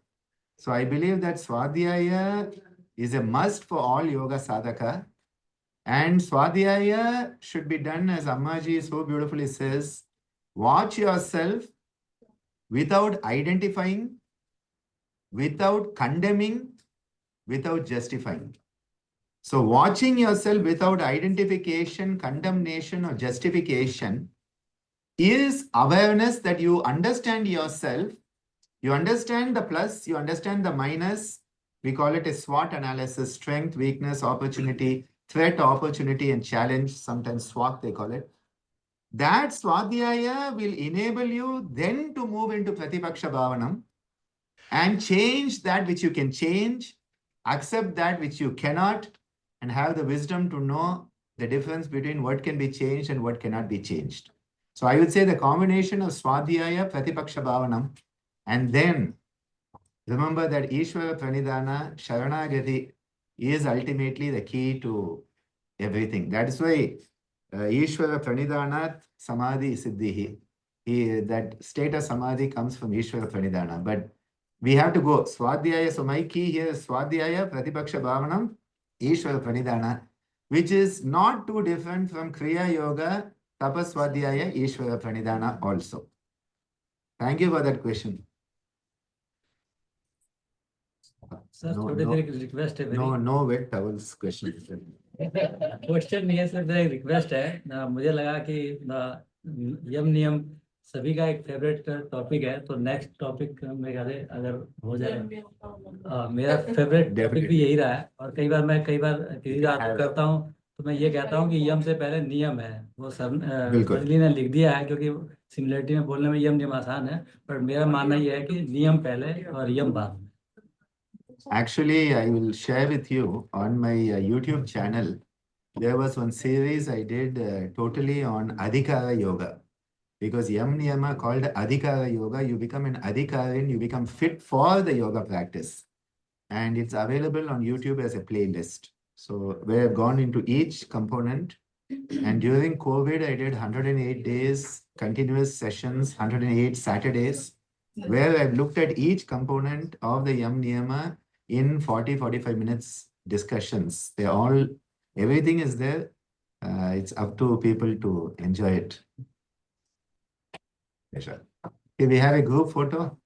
So I believe that Swadhyaya is a must for all yoga sadhaka. And Swadhyaya should be done, as Ammaji so beautifully says, watch yourself without identifying, without condemning, without justifying. So watching yourself without identification, condemnation, or justification is awareness that you understand yourself, you understand the plus, you understand the minus. We call it a SWOT analysis: strength, weakness, opportunity, threat, opportunity, and challenge. Sometimes SWOT they call it. That Swadhyaya will enable you then to move into Pratipaksha Bhavanam and change that which you can change, accept that which you cannot, and have the wisdom to know the difference between what can be changed and what cannot be changed. So I would say the combination of Swadhyaya, Pratipaksha Bhavanam, and then remember that Ishvara Pranidhana, Sharanagati is ultimately the key to everything. That is why Ishvara Pranidhanat Samadhi Siddhihi. That state of Samadhi comes from Ishvara Pranidhana. But we have to go Swadhyaya. So my key here is Swadhyaya, Pratipaksha Bhavanam, Ishvara Pranidhana, which is not too different from Kriya Yoga, Tapas Swadhyaya, Ishvara Pranidhana also. Thank you for that question. Sir No, थोड़ी no, देर की request है मेरी. no wet towels question. Question नहीं है sir, मेरा एक request है. मुझे लगा कि यम नियम सभी का एक फेवरेट टॉपिक है, तो नेक्स्ट टॉपिक मेरे ख्याल से अगर हो जाए. मेरा फेवरेट टॉपिक भी यही रहा है, और कई बार किसी बात करता हूँ तो मैं ये कहता हूँ कि यम से पहले नियम है. वो सर फजली ने लिख दिया है, क्योंकि सिमिलरिटी में बोलने में यम नियम आसान है, पर मेरा मानना ये है कि नियम पहले और यम बाद में. Actually, I will share with you on my YouTube channel. There was one series I did totally on Adhikara Yoga. Because Yam Niyama called Adhikara Yoga, you become an Adhikarin, you become fit for the yoga practice. And it's available on YouTube as a playlist. So we have gone into each component. And during COVID, I did 108 days, continuous sessions, 108 Saturdays, where I've looked at each component of the Yam Niyama in 40-45 minutes discussions. Everything is there. It's up to people to enjoy it. Okay, we have a group photo.